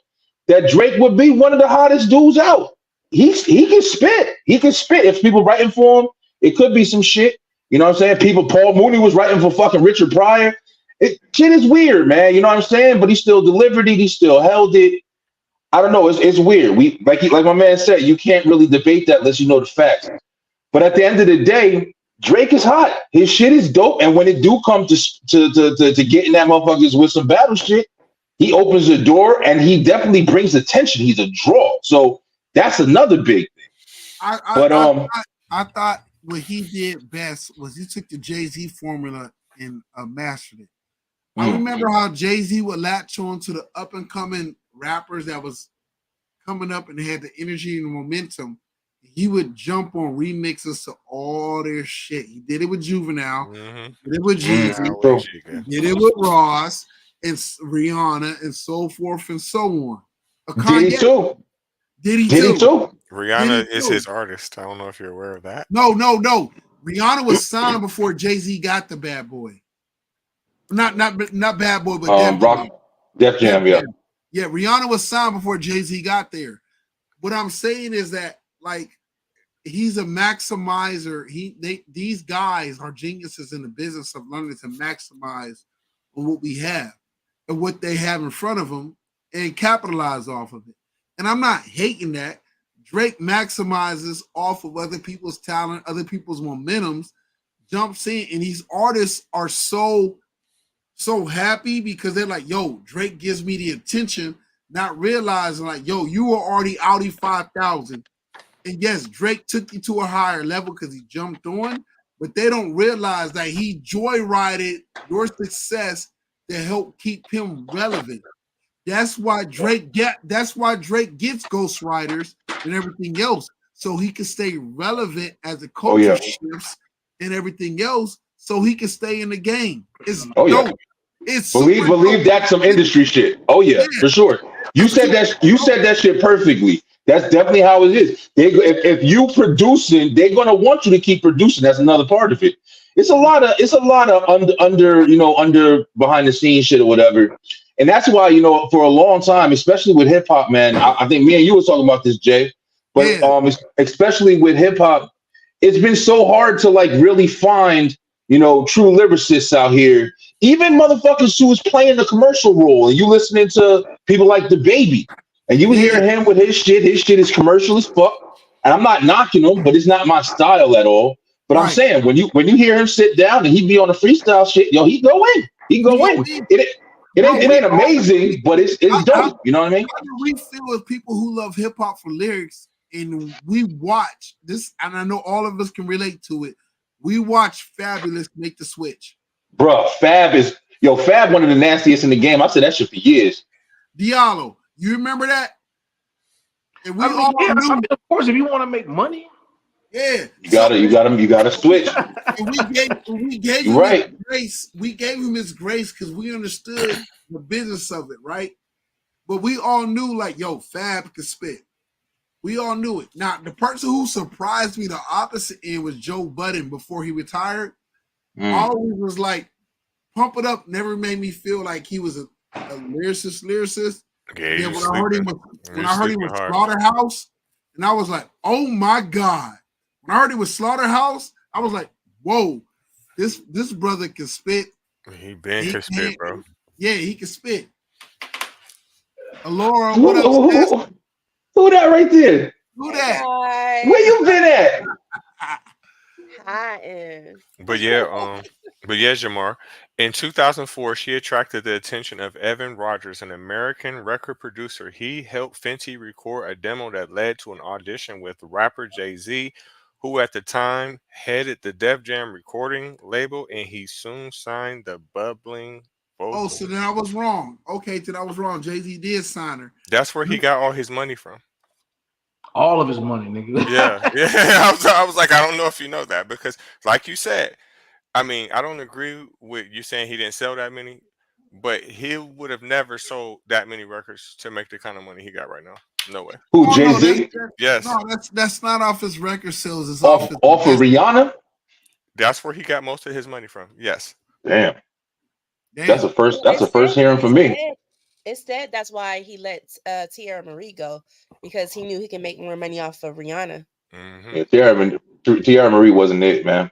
that Drake would be one of the hottest dudes out? He can spit. He can spit. If people writing for him, it could be some shit. You know what I'm saying? Paul Mooney was writing for fucking Richard Pryor. Shit is weird, man. You know what I'm saying? But he still delivered it. He still held it. I don't know. It's weird. We like my man said, you can't really debate that unless you know the facts. But at the end of the day, Drake is hot. His shit is dope. And when it do come to getting that motherfuckers with some battle shit, he opens the door and he definitely brings attention. He's a draw. So that's another big thing. I thought what he did best was he took the Jay-Z formula and mastered it. I remember how Jay-Z would latch on to the up and coming rappers that was coming up and they had the energy and the momentum. He would jump on remixes to all their shit. He did it with Juvenile, did it with Jeezy, did it with Ross and Rihanna and so forth and so on. Did he too? Rihanna is his artist. I don't know if you're aware of that. No. Rihanna was signed before Jay-Z got the Bad Boy. Not Bad Boy, but Def Jam, yeah. Yeah, Rihanna was signed before Jay-Z got there. What I'm saying is that, like, he's a maximizer. These guys are geniuses in the business of learning to maximize on what we have and what they have in front of them and capitalize off of it. And I'm not hating that. Drake maximizes off of other people's talent, other people's momentums, jumps in, and these artists are so happy because they're like, yo, Drake gives me the attention, not realizing like, yo, you were already Audi 5000. And yes, Drake took you to a higher level because he jumped on, but they don't realize that he joyrided your success to help keep him relevant. That's why Drake gets ghostwriters and everything else, so he can stay relevant as the culture shifts and everything else, so he can stay in the game. It's dope. It's believe that's some industry shit. Oh yeah, for sure. You said that shit perfectly. That's definitely how it is. If you producing, they're gonna want you to keep producing. That's another part of it. It's a lot of under behind the scenes shit or whatever. And that's why, for a long time, especially with hip hop, man, I think me and you were talking about this, Jay, but Yeah, especially with hip hop, it's been so hard to like really find, true lyricists out here. Even motherfuckers who was playing the commercial role, and you listening to people like the Baby, and you yeah, hear him with his shit. His shit is commercial as fuck. And I'm not knocking him, but it's not my style at all. But I'm right. saying when you hear him sit down and he be on the freestyle shit, yo, he go in. He We go go in. in, It bro. ain't it We ain't all amazing, but it's how dope. You know what I mean? do we feel as people who love hip hop for lyrics and we watch this, and I know all of us can relate to it. We watch Fabulous make the switch. Bruh, Fab one of the nastiest in the game. I said that shit for years. Diallo, you remember that? And we I mean, all yeah, I knew, mean, of course, if you want to make money, yeah. So You gotta switch. and we gave You're him his right. grace. We gave him his grace because we understood the business of it, right? But we all knew, like, yo, Fab could spit. We all knew it. Now, the person who surprised me the opposite end was Joe Budden before he retired. Mm. Always was like, Pump It Up never made me feel like he was a lyricist. Yeah, And he then was when I heard him sleeping with hard. Slaughterhouse, and I was like, oh my God. When I heard him with Slaughterhouse, I was like, whoa, this brother can spit. He been He could spit, bro. Yeah, he can spit. Alora, what Who, up, who, sis? who, who that right there? Who Hey that? Where guys, you been at? hi. But yeah, Jamar. In 2004, she attracted the attention of Evan Rogers, an American record producer. He helped Fenty record a demo that led to an audition with rapper Jay-Z, who at the time headed the Def Jam recording label, and he soon signed the bubbling Oh, vocal. so then I was wrong. Okay, then I was wrong. Jay-Z did sign her. That's where he got all his money from. all of his money, nigga. Yeah, yeah. I was like, I don't know if you know that because, like you said, I mean, I don't agree with you saying he didn't sell that many, but he would have never sold that many records to make the kind of money he got right now. No way. Who, Oh no, Jay-Z? Yes, that's not off his record sales. It's off Off his off of business. Rihanna? that's where he got most of his money from. Yes. Damn. That's Damn. a first Well, that's a first hearing for me. Instead, that's why he let Tierra Marie go because he knew he can make more money off of Rihanna. Hmm. Yeah, Tiara Marie wasn't it, man.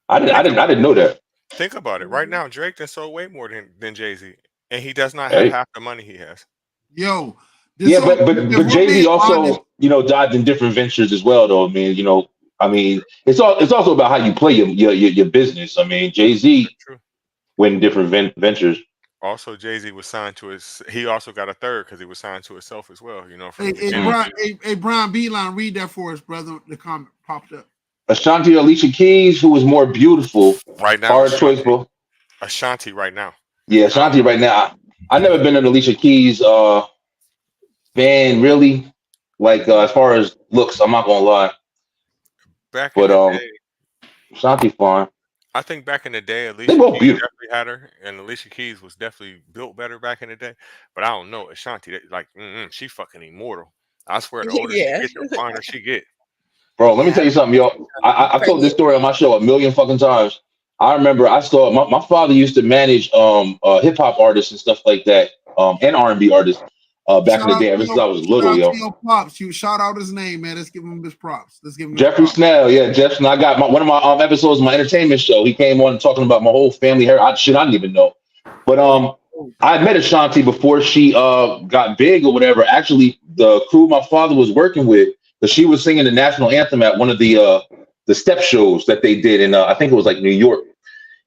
I didn't know that. Think about it. Right Mhm. now, Drake done sold way more than Jay-Z, and he does not have Hey. half the money he has. Yo, Yeah, this but if but but we're Jay being Z honest, also dived in different ventures as well, though. I mean, it's also about how you play your business. I mean, Jay Z True. went in different ventures. Also, Jay-Z was signed to his. He also got a third because he was signed to himself as well. From hey, the hey, beginning. Brian, Brian Beeline, read that for us, brother. The comment popped up. Ashanti Alicia Keys, who was more beautiful, Right now, hard choice, bro. Ashanti. Right now. Yeah, Ashanti right now. I never been an Alicia Keys fan, really. Like as far as looks, I'm not gonna lie, Back in but the day, Ashanti fine. I think back in the day, They Alicia both Keys beautiful. definitely had her, and Alicia Keys was definitely built better back in the day. But I don't know Ashanti. Like, she fucking immortal. I swear, the older she Yeah, gets, the finer she get. Bro, let me yeah. tell you something, yo. I've told this Pregnant. story on my show a million fucking times. I remember my father used to manage hip hop artists and stuff like that, and R&B artists back in Shout the out day, to ever since your I was little, yo. pops. You shout out his name, man. Let's give him his props. Let's give him his Jeffrey props. Snell, yeah, Jeff Snell. I got one of my episodes of my entertainment show. He came on talking about my whole family hair. Shit, I didn't even know. But I met Ashanti before she got big or whatever. Actually, the crew my father was working with, because she was singing the national anthem at one of the step shows that they did in I think it was like New York.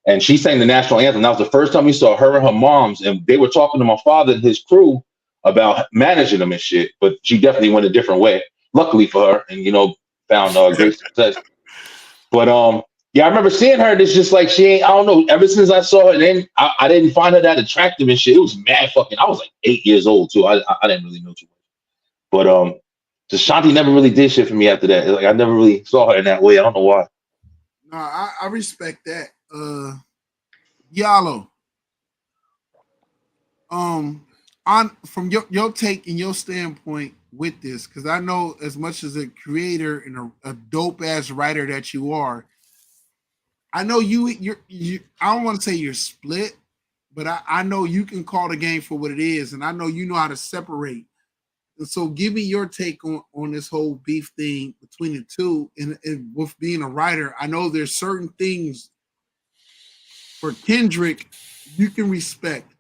And she sang the national anthem. That was the first time we saw her and her moms, and they were talking to my father and his crew about managing them and shit. But she definitely went a different way. Luckily for her, and found great success. But yeah, I remember seeing her. And it's just like she ain't. I don't know. Ever since I saw her, then I didn't find her that attractive and shit. It was mad fucking. I was like 8 years old too. I didn't really know too much. But Shanti never really did shit for me after that. Like I never really saw her in that way. I don't know why. No, I respect that. Yallo. On from your take and your standpoint with this, because I know as much as a creator and a dope ass writer that you are, I know you. I don't want to say you're split, but I know you can call the game for what it is, and I know you know how to separate. And so, give me your take on this whole beef thing between the two. And with being a writer, I know there's certain things for Kendrick you can respect,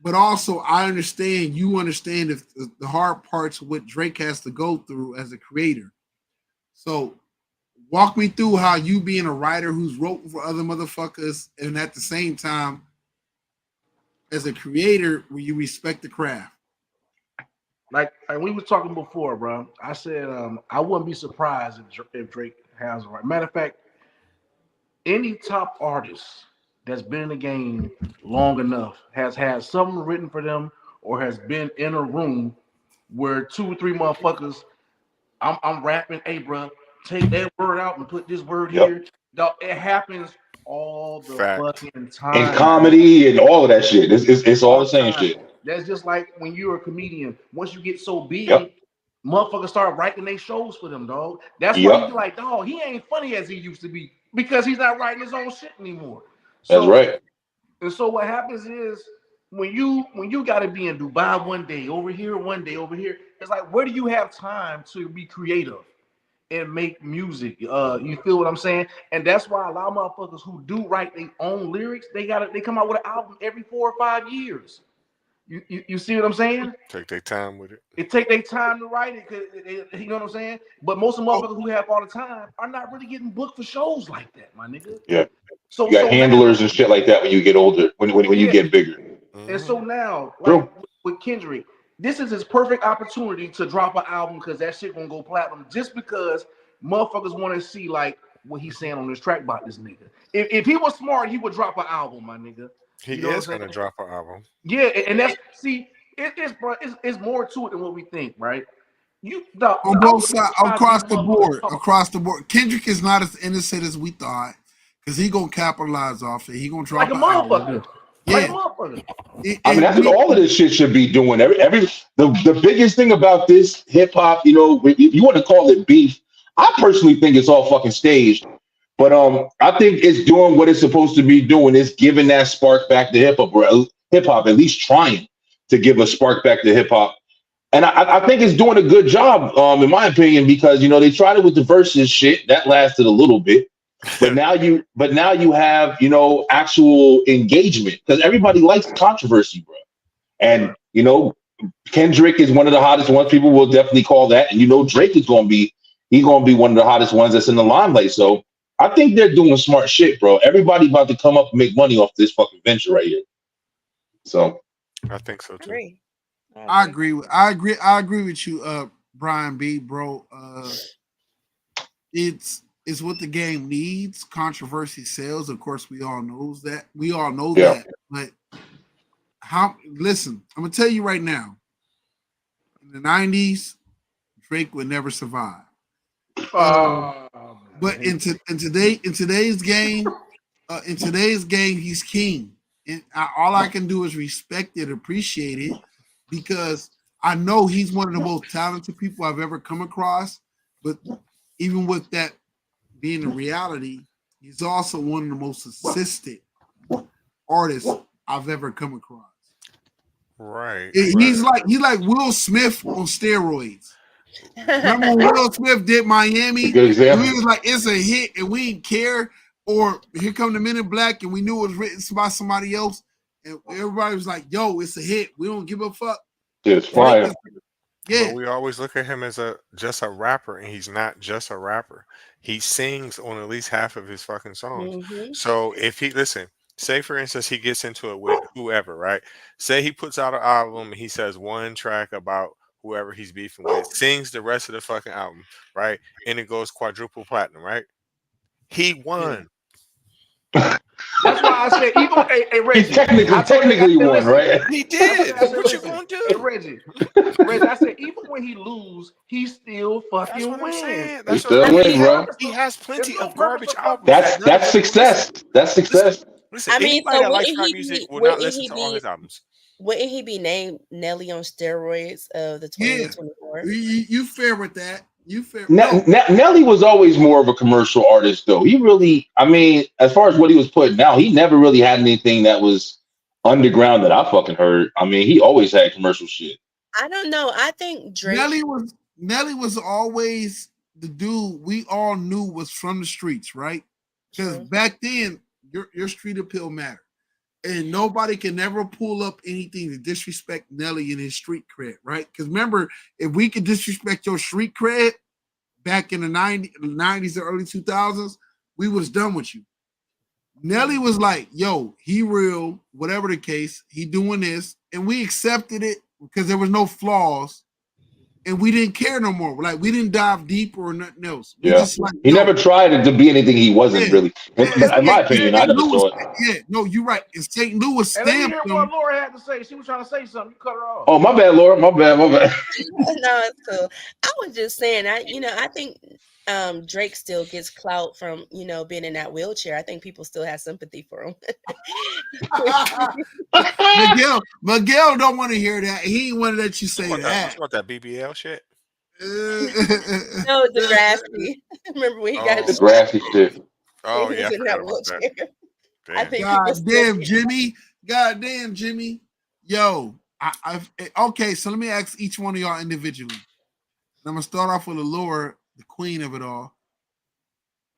but also I understand you understand if the hard parts of what Drake has to go through as a creator. So walk me through how you being a writer who's wrote for other motherfuckers and at the same time as a creator where you respect the craft. Like we were talking before, bro. I said I wouldn't be surprised if Drake has a right. Matter of fact, any top artist that's been in the game long enough has had something written for them or has been in a room where 2 or 3 motherfuckers, I'm rapping, hey bro, take that word out and put this word Yep. here. Dog, it happens all the Fact. fucking And time, bro. comedy and all of that shit. It's all All the the same time. shit. That's just like when you're a comedian. Once you get so Yep. big, motherfuckers start writing their shows for them, dog. That's why you be Yep. like, dog, he ain't funny as he used to be because he's not writing his own shit anymore. That's So right. and so what happens is when you got to be in Dubai one day, over here one day, over here, it's like where do you have time to be creative and make music? You feel what I'm saying? And that's why a lot of motherfuckers who do write their own lyrics, they come out with an album every 4 or 5 years. You see what I'm saying? Take their time with it. It take their time to write it, you know what I'm saying? But most of the Oh, motherfuckers who have all the time are not really getting booked for shows like that, my nigga. Yeah. So You got so now, handlers and shit like that when you get older, when you yeah. get bigger. And Hmm. so now, like True. with Kendrick, this is his perfect opportunity to drop an album because that shit gonna go platinum. Just because motherfuckers want to see like what he's saying on this track about this nigga. If he was smart, he would drop an album, my nigga. He You know what is I'm gonna saying? drop an album. Yeah, and that's see, it's more to it than what we think, right? on I both wouldn't be sides, surprised if across these the motherfuckers board, talk. across the board. Kendrick is not as innocent as we thought because he gonna capitalize off it. He gonna Like drop a an album. motherfucker. Like a Yeah, motherfucker. I mean, and that's what all of this shit should be doing. The biggest thing about this hip hop, if you want to call it beef, I personally think it's all fucking staged. But I think it's doing what it's supposed to be doing. It's giving that spark back to hip hop, or hip hop at least trying to give a spark back to hip hop. And I think it's doing a good job, in my opinion, because they tried it with the verses shit that lasted a little bit, but now you have actual engagement because everybody likes controversy, bro. And Right. Kendrick is one of the hottest ones. People will definitely call that, and Drake is gonna be one of the hottest ones that's in the limelight. So I think they're doing smart shit, bro. Everybody about to come up and make money off this fucking venture right here. So I think so I too. agree. I I agree. agree with I agree with you, Brian B, bro. It's what the game needs. Controversy sells. Of course, we all knows that. We all know yeah, that. But how? Listen, I'm gonna tell you right now. In the '90s, Drake would never survive. Oh, But man. in today's game, he's king, and all I can do is respect it, appreciate it, because I know he's one of the most talented people I've ever come across. But even with that being a reality, he's also one of the most assisted artists I've ever come across. Right, but He's like Will Smith on steroids. Remember when Will Smith did a Miami? good And we example. was like, it's a hit, and we didn't care. Or Here Come the Men in Black, and we knew it was written by somebody else, and everybody was like, "Yo, it's a hit. We don't give a fuck." It's Drake fire. is, but yeah. we always look at him as just a rapper, and he's not just a rapper. He sings on at least half of his fucking songs. Hmm. So if he listen, say for instance he gets into it with whoever, right? Say he puts out an album and he says one track about whoever he's beefing with, sings the rest of the fucking album, right? And it goes quadruple platinum, right? He Yeah. won. That's why I said, even hey He Reggie, technically I told the guy, I technically said, won, listen, right? He I told the did. guy, I said, What you listen, gonna hey do? Reggie, I said, even when he lose, he still That's fucking what I'm wins. saying. He That's what I still mean, win, bro. he has there's plenty no of purpose garbage of fucking albums with that him. none of That's us will listen. success. That's Listen, success. listen. I mean, Anybody so that likes rap music will not listen to all his albums. wouldn't he be named Nelly on steroids of the Yeah, 2024? you fair with that. You fair? No, Nelly was always more of a commercial artist, though. He really, I mean, as far as what he was putting out, he never really had anything that was underground that I fucking heard. I mean, he always had commercial shit. I don't know. I think Drake. Nelly was always the dude we all knew was from the streets, right? Because True. back then, your street appeal mattered. And nobody can ever pull up anything to disrespect Nelly and his street cred, right? Because remember, if we could disrespect your street cred back in the 90s or early 2000s, we was done with you. Nelly was like, yo, he real, whatever the case, he doing this, and we accepted it because there was no flaws, and we didn't care no more. Like, we didn't dive deeper or nothing else. We Yeah. just like, He never tried to be anything he wasn't really. In my opinion, I never saw it. Yeah, no, you're right. And St. Louis And let me stamped hear him. what Laura had to say. She was trying to say something. You cut her off. Oh, my bad, Laura. My bad. No, it's cool. I was just saying, I think Drake still gets clout from, being in that wheelchair. I think people still have sympathy for him. Miguel don't want to hear that. He ain't want to let you say that. What that BBL shit? No, Degrassi. Remember when he got The grassy shit. Oh he yeah, was in that wheelchair? I think God damn, Jimmy. Yo, okay, so let me ask each one of y'all individually. And I'm gonna start off with Allure, the queen of it all.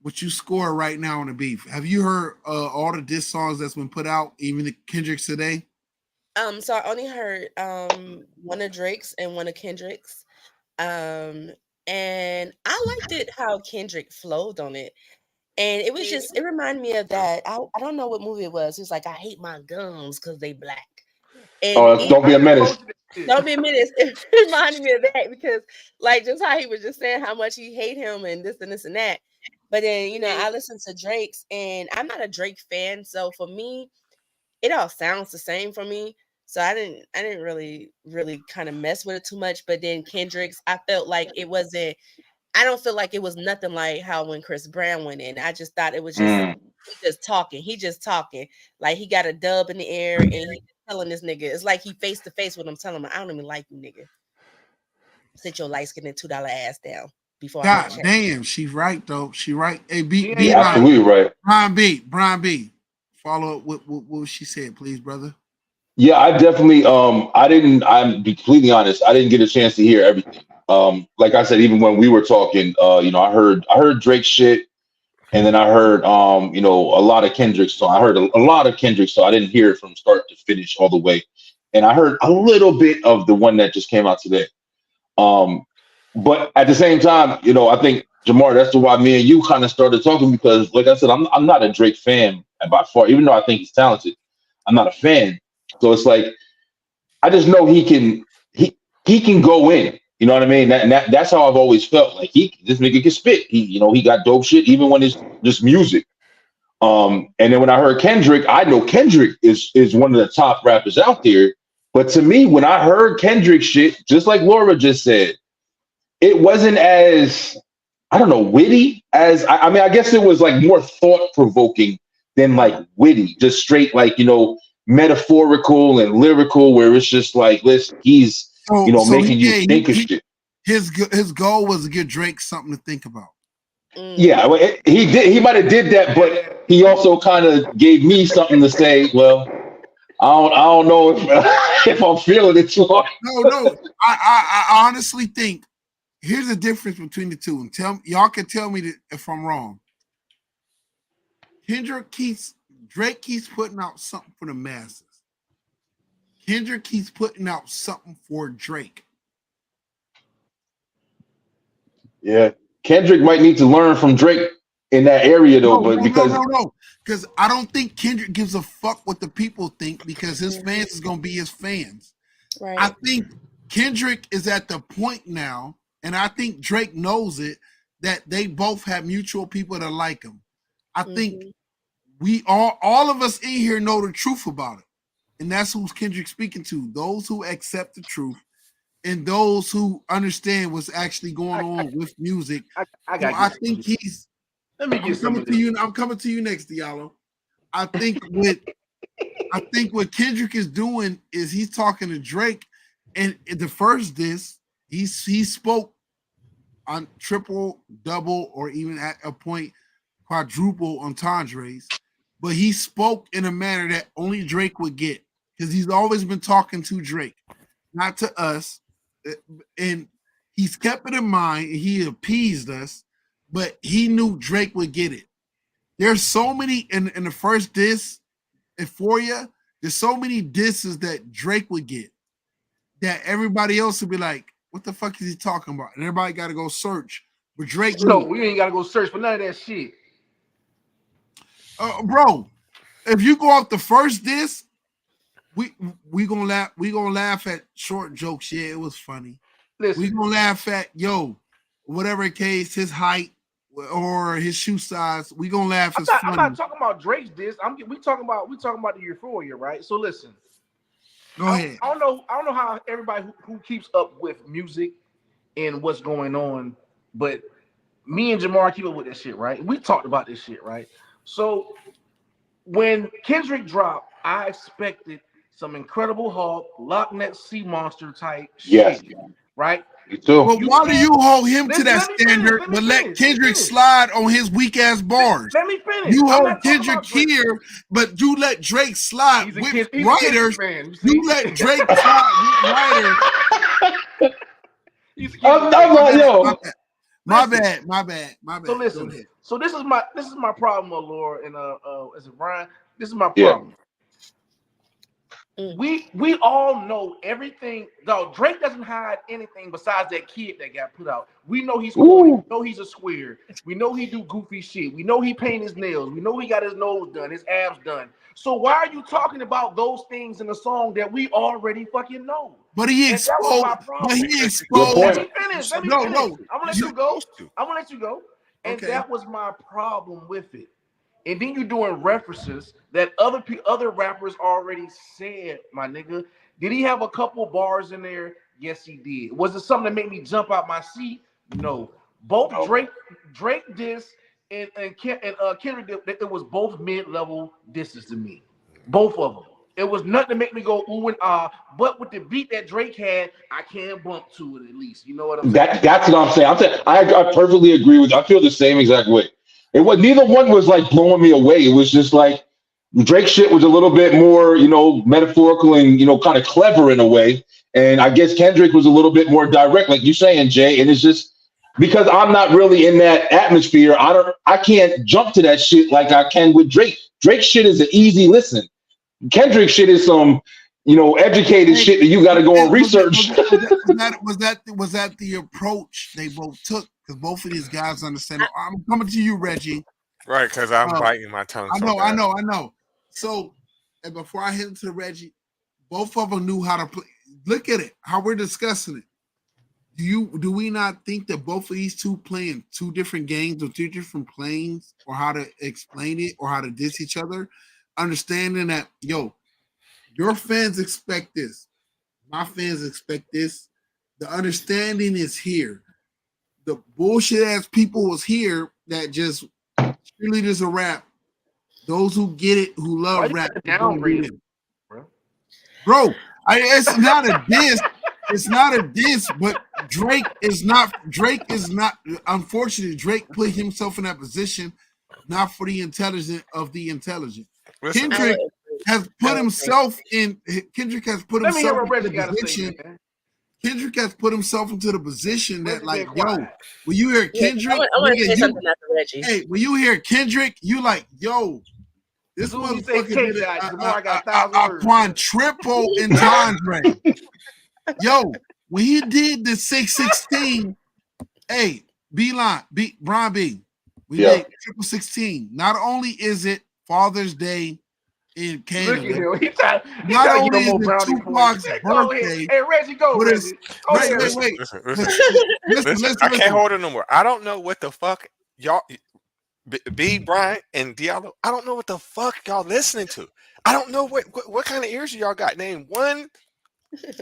What you score right now on the beef? Have you heard all the diss songs that's been put out, even the Kendrick's today? So I only heard one of Drake's and one of Kendrick's. And I liked it how Kendrick flowed on it. And it was just, it reminded me of that. I don't know what movie it was. It was like, I hate my gums because they black. And Don't be a menace. Don't be a menace. It reminded me of that because, like, just how he was just saying how much he hate him and this and this and that. But then, I listened to Drake's, and I'm not a Drake fan, so for me, it all sounds the same for me. So I didn't really kind of mess with it too much. But then Kendrick's, I felt like it wasn't. I don't feel like it was nothing like how when Chris Brown went in. I just thought it was just he just talking. He just talking. Like he got a dub in the air and he telling this nigga. It's like he face to face with him telling him, I don't even like you, nigga. Sit your light skinned $2 ass down before God damn, she right though. She right. Hey, B absolutely right. Brian B. Follow up with what she said, please, brother. Yeah, I definitely I'm completely honest, I didn't get a chance to hear everything. Like I said, even when we were talking, I heard Drake shit, and then I heard a lot of Kendrick. So I heard a lot of Kendrick, so I didn't hear it from start to finish all the way. And I heard a little bit of the one that just came out today. But at the same time, I think Jamar, that's why me and you kind of started talking, because like I said, I'm not a Drake fan by far, even though I think he's talented. I'm not a fan. So it's like I just know he can go in. You know what I mean? That's how I've always felt. Like this nigga can spit. He got dope shit even when it's just music. And then when I heard Kendrick, I know Kendrick is one of the top rappers out there. But to me, when I heard Kendrick shit, just like Laura just said, it wasn't as, I don't know, witty as I mean, I guess it was like more thought provoking than like witty, just straight like, metaphorical and lyrical, where it's just like, listen, he's making you think of shit. His goal was to give Drake something to think about. Yeah, he did. He might have did that, but he also kind of gave me something to say. Well, I don't know if I'm feeling it too hard. No. I honestly think here's the difference between the two, and y'all can tell me if I'm wrong. Drake keeps putting out something for the masses. Kendrick keeps putting out something for Drake. Yeah, Kendrick might need to learn from Drake in that area though, because I don't think Kendrick gives a fuck what the people think, because his fans is gonna be his fans. Right. I think Kendrick is at the point now, and I think Drake knows it, that they both have mutual people that like him. I think we all of us in here know the truth about it. And that's who's Kendrick speaking to. Those who accept the truth and those who understand what's actually going on with music. I think he's Let me get coming to you. I'm coming to you next, Diallo. I think what Kendrick is doing is he's talking to Drake, and the first diss, he spoke on triple, double, or even at a point quadruple entendres, but he spoke in a manner that only Drake would get because he's always been talking to Drake, not to us. And he's kept it in mind and he appeased us, but he knew Drake would get it. There's so many in the first diss, Euphoria, there's so many disses that Drake would get that everybody else would be like, what the fuck is he talking about? And everybody got to go search. But Drake No, knew. we ain't gotta go search for none of that shit. Bro, if you go off the first diss, we gonna laugh at short jokes. Yeah, it was funny. Listen, We gonna laugh at whatever case, his height or his shoe size. We gonna laugh as I'm funny. not talking about Drake's diss. We talking about the Euphoria, right? So listen. Go ahead. I don't know how everybody who keeps up with music and what's going on, but me and Jamar keep up with this shit, right? We talked about this shit, right? So when Kendrick dropped, I expected some Incredible Hulk, Loch Ness Sea Monster type Yes. shit, right? Me too. But why do you hold him to that Let me finish, standard, let me but let finish, Kendrick finish. slide on his weak ass bars? Let me finish. You I'm hold not talking Kendrick about Drake. here, but you let Drake slide He's a with Kendrick writers. fan. You see? You let Drake slide with writers. He's a I'm Kendrick like, fan. yo, My Listen. bad. So listen. Go ahead. So this is my problem, Allure, and is it Brian? This is my Yeah. problem. We all know everything. Though Drake doesn't hide anything besides that kid that got put out. We know he's corny. We know he's a square. We know he do goofy shit. We know he paint his nails. We know he got his nose done, his abs done. So why are you talking about those things in a song that we already fucking know? But he And that was my exposed. problem. But he Good exposed. point. Let me finish. Let me No, finish. no. I'm gonna let You- you go. And Okay. that was my problem with it. And then you're doing references that other rappers already said, my nigga. Did he have a couple bars in there? Yes, he did. Was it something that made me jump out my seat? No. Both Drake diss and Kendrick, it was both mid-level disses to me. Both of them. It was nothing to make me go ooh and ah. But with the beat that Drake had, I can bump to it at least. You know what I'm saying? That's what I'm saying. I perfectly agree with you. I feel the same exact way. It was neither one was like blowing me away. It was just like Drake shit was a little bit more, metaphorical and kind of clever in a way. And I guess Kendrick was a little bit more direct, like you're saying, Jay. And it's just because I'm not really in that atmosphere, I can't jump to that shit like I can with Drake. Drake shit is an easy listen. Kendrick shit is some, educated shit that you got to go and research. Was that the approach they both took? Because both of these guys understand. I'm coming to you, Reggie. Right, because I'm biting my tongue. I know. So, and before I hit into Reggie, both of them knew how to play. Look at it, how we're discussing it. Do we not think that both of these two playing two different games or two different planes, or how to explain it, or how to diss each other? Understanding that, your fans expect this, my fans expect this. The understanding is here. The bullshit ass people was here that just cheerleaders a rap. Those who get it, who love rap, Downgrade, bro. It's not a diss. It's not a diss, but Drake is not. Unfortunately, Drake put himself in that position, not for the intelligent of the intelligent. Listen, Kendrick has put himself in. Kendrick has put himself into the position. Kendrick has put himself into the position that, like, when you hear Kendrick, I want to say something after Reggie. Hey, when you hear Kendrick, you like, yo, this motherfucker did a quadruple entendre. Yo, when he did the 616, hey, Brian B, we did 16. Not only is it Father's Day in Canada, not only is it Tupac's birthday, hey, Reggie, go, Reggie. Wait. Listen, I can't hold it no more. I don't know what the fuck y'all, B, Brian, and Diallo, I don't know what the fuck y'all listening to. I don't know what kind of ears y'all got. Name one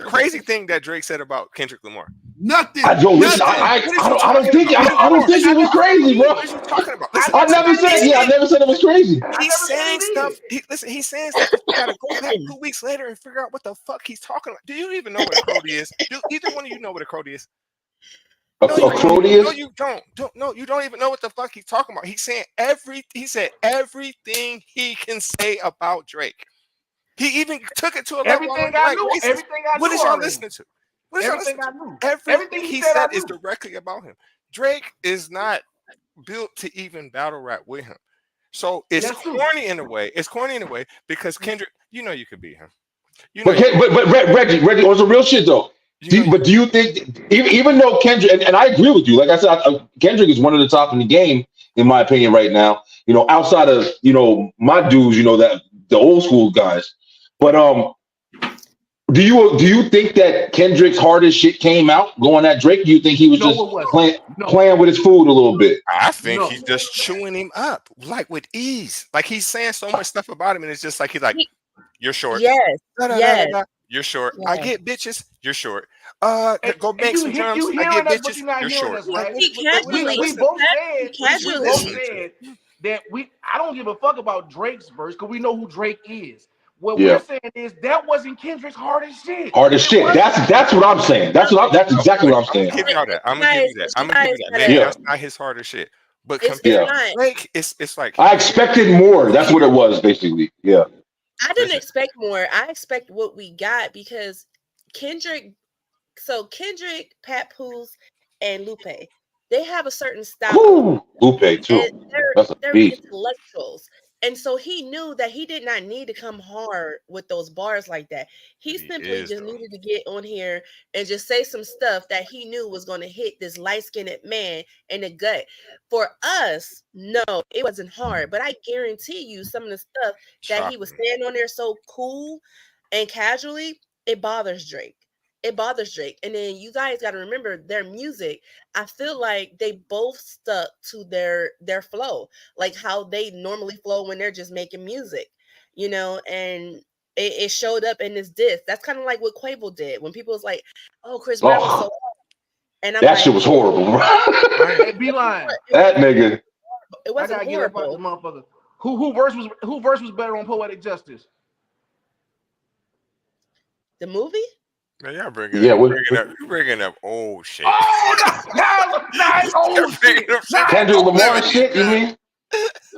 crazy thing that Drake said about Kendrick Lamar. Nothing. I don't think it was crazy, bro. What are you talking about? Listen, I never said it was crazy. He's saying stuff. He's saying stuff. You gotta go back 2 weeks later and figure out what the fuck he's talking about. Do you even know what a Crody is? Do either one of you know what a Crody is? No, you don't. No, Crodius? you don't. No, you don't even know what the fuck he's talking about. He's saying he said everything he can say about Drake. He even took it to a level I Everything don't I like knew. racist. Everything I What knew is y'all already. listening to? What is y'all Everything listening I to? knew. Everything Everything he said I said is knew. directly about him. Drake is not built to even battle rap with him. So it's That's true. corny in a way. It's corny in a way because Kendrick, you know you could beat him. You know But you, Reggie, on some real shit though. you know you Do you think even though Kendrick and I agree with you, like I said, Kendrick is one of the top in the game in my opinion right now. You know, outside of my dudes, that the old school guys. But do you think that Kendrick's hardest shit came out going at Drake? Do you think he was No, just it wasn't. No, playing with his food a little bit? I think no. he's just chewing him up like with ease. Like he's saying so much stuff about him, and it's just like he's like, "You're short. Yes, Da, da, da, da, yes, da. You're short. I yes. get bitches. You're short. Go And make some you drums. I hearing get us, but bitches. you're not You're hearing short. us, Like right? He what are y'all casually, We listening? both he said What are you we casually both listening said to? said that I don't give a fuck about Drake's verse because we know who Drake is. What we're Yeah, saying is that wasn't Kendrick's hardest shit. hardest It shit. wasn't. That's what I'm saying. That's No, exactly what I'm I'm gonna saying. give y'all that. I'm you gonna give guys, you that. you I'm gonna give guys you that. Maybe gotta. Yeah, that's not his hardest shit, but It's compared yeah. to not. Drake, it's like I expected more. That's what it was basically. Yeah. I didn't listen. expect more. I expect what we got because Kendrick. So Kendrick, Papoose, and Lupe, they have a certain style of Whoo, Lupe and too. they're That's a they're beast. intellectuals. And so he knew that he did not need to come hard with those bars like that. He He simply is just though. needed to get on here and just say some stuff that he knew was going to hit this light-skinned man in the gut. For us, no, it wasn't hard, but I guarantee you some of the stuff that he was Shocking. saying on there so cool and casually, it bothers Drake. It bothers Drake. And then you guys got to remember their music. I feel like they both stuck to their flow, like how they normally flow when they're just making music, and it showed up in this diss. That's kind of like what Quavo did when people was like, "Oh, Chris Brown was so," Oh, and I'm that shit like, was horrible, bro. I Hey, ain't. Beeline. it That nigga. I wasn't gotta get up out this horrible. motherfucker. Who verse was better on Poetic Justice? The movie, Man, y'all bringing Yeah, you with, bringing with up you bringing up old shit. Oh, now it's You're old bringing shit. up Now shit from it's Kendrick the old Lamar shit. '70s, shit, you man. mean?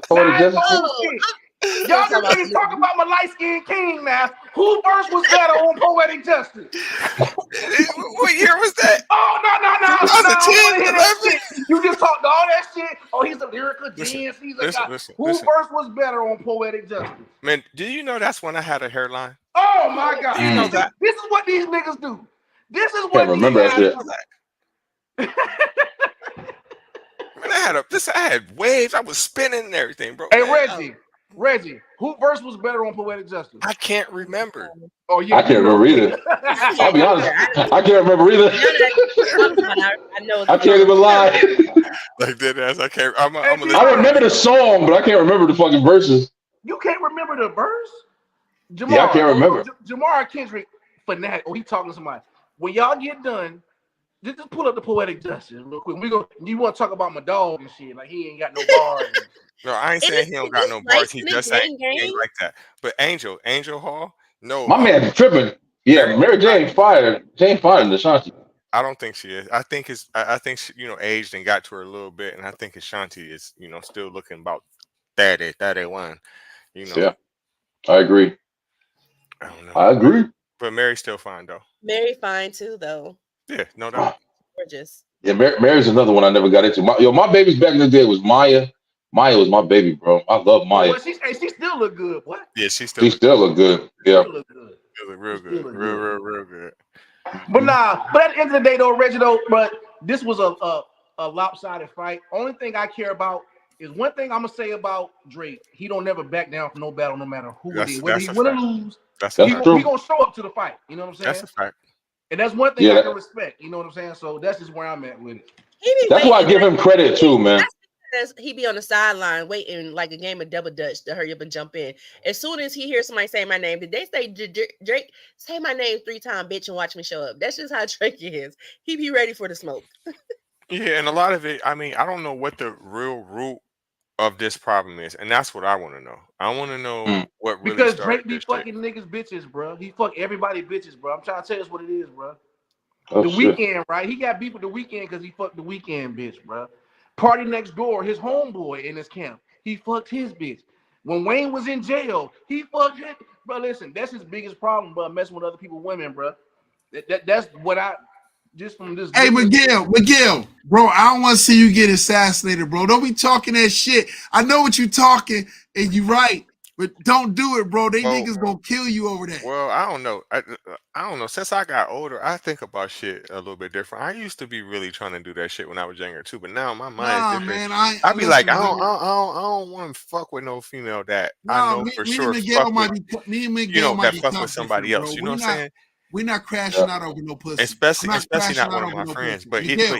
Poetic Now it's Justice? old oh, shit. I'm still Y'all talking just about niggas the talking movie. about my light skinned king now. Who verse was better on Poetic Justice? What year was that? Oh, no, I 2010, don't want to hear that 11? shit. You just talked all that shit. Oh, he's a lyrical Listen, genius. He's a listen, guy. listen, Who listen. verse was better on Poetic Justice? Man, do you know that's when I had a hairline? Oh my Do God. you know Mm, that? This is what these niggas do. This is can't what these remember that Do guys you shit. know do. that? Man, I had waves. I was spinning and everything, bro. Hey, Man, Oh, Reggie, who verse was better on Poetic Justice? I can't remember. Oh, yeah, I you can't know. remember either. I I'll can't be honest. either. I don't I can't remember either. Now that you talking about it, I know the I can't song. even lie. Like that ass. I can't. I'm Hey, gonna listen I to Beeline, remember the it. song, but I can't remember the fucking verses. you can't remember the verse? Yeah, I can't Jamar, remember. Jamar Kendrick fanatic. Oh, he talking to somebody. When y'all get done, just pull up the Poetic Justice real quick. You want to talk about my dog and shit? Like he ain't got no bars. No, I ain't Is saying he don't is got this no light bars. He skinned just ain't gang he ain't gang? like that. But Angel Hall, no, My man tripping. Yeah, Mary. Mary Jane fired. Jane fired Ashanti. I don't think she is. I think I think she, aged and got to her a little bit, and I think Ashanti is, still looking about 30, 31. You know, Yeah, I agree. I don't know, I agree. but Mary's still fine though. Very fine too, though. Yeah, no doubt. Gorgeous. Yeah, Mary's another one I never got into. My babies back in the day was Maya. Maya was my baby, bro. I love Oh, Maya. well, she still look good. What? Yeah, she still She look good. still look good. Yeah. Still look good. Still look She real still good, look real, good. real, real good. But Mhm. but at the end of the day, though, Reginald, but this was a lopsided fight. Only thing I care about is one thing I'm gonna say about Drake. He don't never back down from no battle, no matter who it is. Whether That's he a win or fact. lose, That's a That's he fact. gonna, he true. gonna show up to the fight. You know what I'm That's saying? a fact. And that's one thing Yeah, I can respect. You know what I'm saying? So that's just where I'm at with it. He be that's why I waiting give like him credit too, man. that's because he be on the sideline waiting like a game of double dutch to hurry up and jump in. As soon as he hears somebody say my name, did they say Drake? Say my name 3 times, bitch, and watch me show up. That's just how Drake is. He be ready for the smoke. Yeah, and a lot of it. I mean, I don't know what the real root of this problem is, and that's what I want to know. I want to know Mm. what really Because started Drake be this shit. fucking niggas bitches, bro. He fuck everybody bitches, bro. I'm trying to tell you what it is, bro. Oh The shit. Weeknd, right? He got beef with The Weeknd because he fucked The Weeknd bitch, bro. Party Next Door, his homeboy in his camp, he fucked his bitch. When Wayne was in jail, he fucked his. Bro, listen, that's his biggest problem, bro. Messing with other people's women, bro. That's what I just from this. Hey, Miguel, bro, I don't want to see you get assassinated, bro. Don't be talking that shit. I know what you talking, and you right, but don't do it, bro. They Well, niggas gonna kill you over that. Well, I don't know. I don't know. Since I got older, I think about shit a little bit different. I used to be really trying to do that shit when I was younger too, but now my mind is Nah, different. man, I be like, listen, bro. I don't want to fuck with no female that I Nah, know me, for me and sure Miguel fuck might with, be, me and Miguel might that be fuck with tough somebody different, else. bro. You know what I'm saying? We're not crashing Yeah. out over no pussy. Especially, I'm not especially crashing not out one of over my no friends. pussy. But Miguel,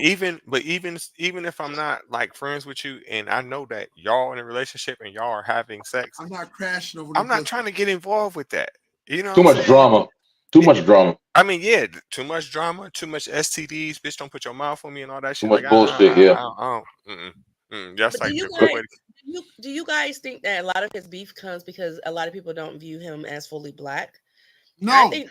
even if I'm not like friends with you, and I know that y'all in a relationship and y'all are having sex, I'm not crashing over no I'm not pussy. trying to get involved with that. You know Too what I'm much saying? drama. Too much drama. I mean, yeah, too much drama, too much STDs. Bitch, don't put your mouth on me and all that Too shit. much Like, bullshit. Yeah. I don't. That's But do like you the quick guys way. do you guys think that a lot of his beef comes because a lot of people don't view him as fully black? I No, think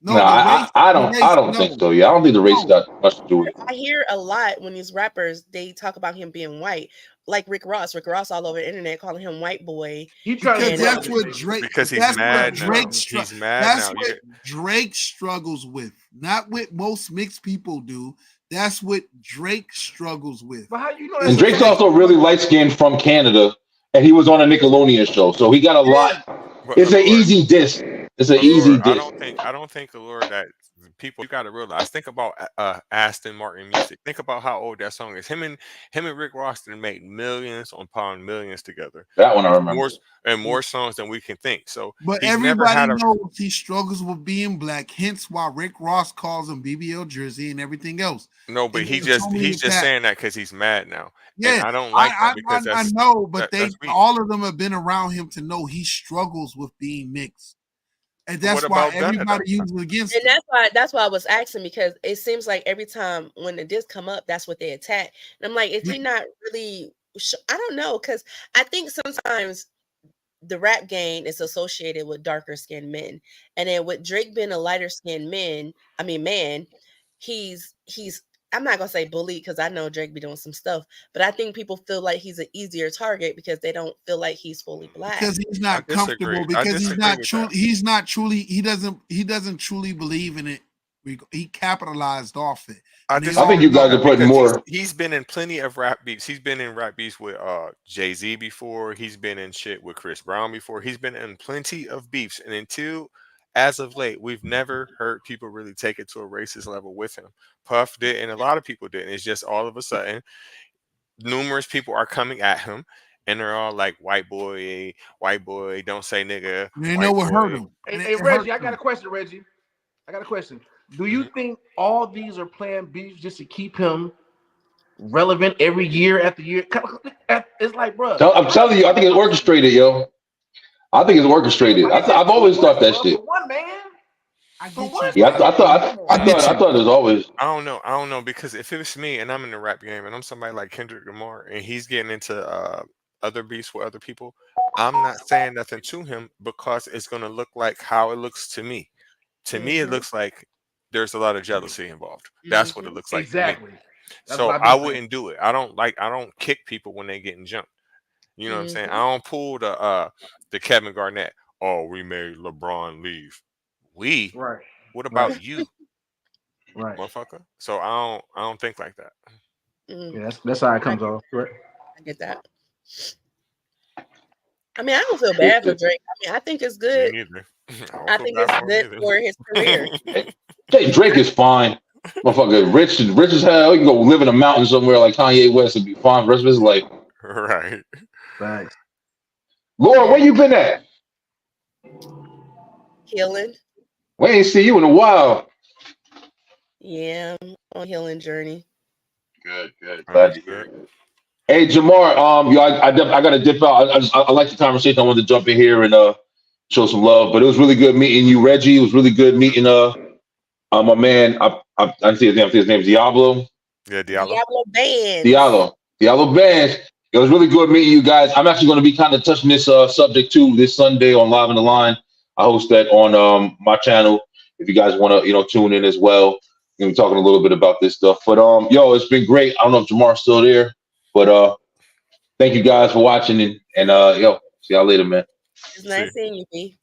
No, the race, I don't think no, so. Yeah, I don't think the race no. got much to do with it. I hear a lot when these rappers they talk about him being white, like Rick Ross. Rick Ross all over the internet calling him white boy. he tried to Because And do that's other what shit. Drake. Because he's That's what mad Drake. now. He's mad That's now. what Drake struggles with. Not what most mixed people do. That's what Drake struggles with. But how you know Is And that's the what Drake's Drake? fact also really light skinned from Canada, and he was on a Nickelodeon show, so he got a yeah, lot. But It's an Allure, easy diss. It's an easy Allure, diss. I don't think Allure that people you got to realize. Think about Aston Martin music. Think about how old that song is. Him and Rick Ross done made millions upon millions together. That one I It's remember. more songs than we can think. So but he's never everybody had a. knows he struggles with being black. Hence why Rick Ross calls him BBL Jersey and everything else. No, but And there's so many he's just attacks. saying that because he's mad now, and Yeah, I don't like that because I know, but that's weak. all of them have been around him to know he struggles with being mixed, and What that's why about Gunna though? everybody uses it against and him. that's why I was asking because it seems like every time when the disc come up, that's what they attack. And I'm like, is he not really? I don't know because I think sometimes the rap game is associated with darker skinned men, and then with Drake being a lighter skinned man, he's I'm not gonna say bullied because I know Drake be doing some stuff, but I think people feel like he's an easier target because they don't feel like he's fully black. Because he's I not disagree. comfortable. I Because disagree with that. He's not truly. He doesn't truly believe in it. He capitalized off it. I And they I all think disagree you with guys know. are that putting because more. he's been in plenty of rap beats. He's been in rap beats with Jay-Z before. He's been in shit with Chris Brown before. He's been in plenty of beefs. And until as of late, we've never heard people really take it to a racist level with him. Puff did, and a lot of people did. It's just all of a sudden, numerous people are coming at him, and they're all like, white boy, don't say nigga, They know white what hurt boy. him. Hey, And hey it hurt Reggie, I got a him. question, Reggie. I got a question. Do you Mhm. think all these are planned beefs just to keep him relevant every year after year? It's like, bro, I'm telling you, I think it's orchestrated, yo. I think it's orchestrated. it's I've just too always thought much, that bro. shit. For one man, I for get you, one Yeah, bro. man, come on, man. I get I you. thought it was always. I don't know because if it was me and I'm in the rap game and I'm somebody like Kendrick Lamar and he's getting into other beefs with other people, I'm not saying nothing to him because it's gonna look like how it looks to me. To me, it Mhm, looks like there's a lot of jealousy involved. That's what it mhm. looks like to me. Exactly. That's So what I've I been saying. wouldn't do it. I don't kick people when they getting jumped. You know what I'm saying? I Mhm. don't pull the Kevin Garnett. Oh, we made LeBron leave. We? Right, What right, about you, right. motherfucker? So I don't think like that. Mm, Yeah, that's how it I comes off. Right. I get that. I mean, I don't feel Shit, bad for Drake. I mean, I think it's Me good. neither. I don't I feel think bad it's for him good either. for his career. Hey, Drake is fine. Motherfucker, rich as hell. He can go live in a mountain somewhere like Kanye West and be fine for the rest of his life. Right. Thanks. Laura, where Yeah, you been at? healing. We ain't see you in a while. Yeah, I'm on a healing journey. Good, good. Glad to hear Understood. it. Hey, Jamar, yo, I got to dip out. I like the conversation. I wanted to jump in here and show some love. But it was really good meeting you, Reggie. It was really good meeting my man. I didn't see his name. I think his name's Diablo. Yeah, Diallo. Diablo bands. Diallo Bands. It was really good meeting you guys. I'm actually going to be kind of touching this subject too this Sunday on Live in the Line. I host that on my channel. If you guys want to, tune in as well. gonna be talking a little bit about this stuff. But yo, it's been great. I don't know if Jamar's still there, but thank you guys for watching and yo, see y'all later, man. It's See. nice seeing you, B.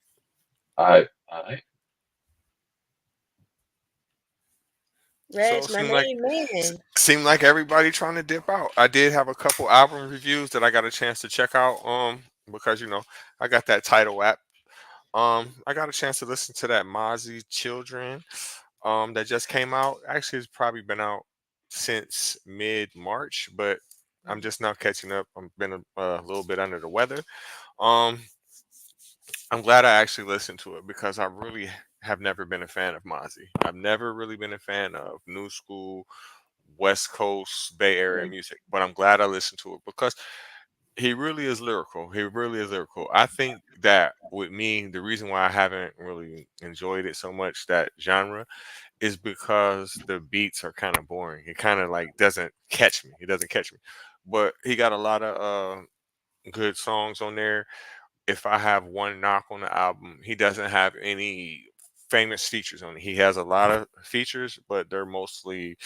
All right, all right. So Reg, it my main man. seemed like everybody trying to dip out. I did have a couple album reviews that I got a chance to check out. Because I got that title app. I got a chance to listen to that Mozzie Children. That just came out. Actually, it's probably been out since mid March, but I'm just now catching up. I've been a little bit under the weather. Um, I'm glad I actually listened to it because I really have never been a fan of Mozzie. I've never really been a fan of new school West Coast Bay Area music, but I'm glad I listened to it because he really is lyrical. He really is lyrical. I think that with me, the reason why I haven't really enjoyed it so much, that genre, is because the beats are kind of boring. It kind of like doesn't catch me. It doesn't catch me. But he got a lot of good songs on there. If I have one knock on the album, he doesn't have any famous features on it. He has a lot of features, but they're mostly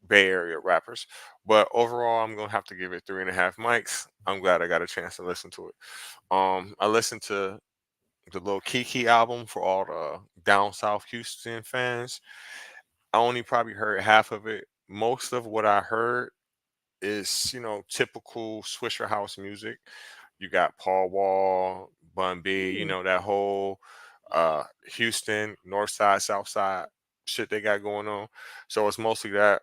Bay Area rappers. But overall, I'm gonna have to give it 3.5 mics. I'm glad I got a chance to listen to it. I listened to the Lil Kiki album for all the down south Houston fans. I only probably heard half of it. Most of what I heard is, typical Swisher House music. You got Paul Wall, Bun B, that whole Houston, North Side, South Side shit they got going on. So it's mostly that.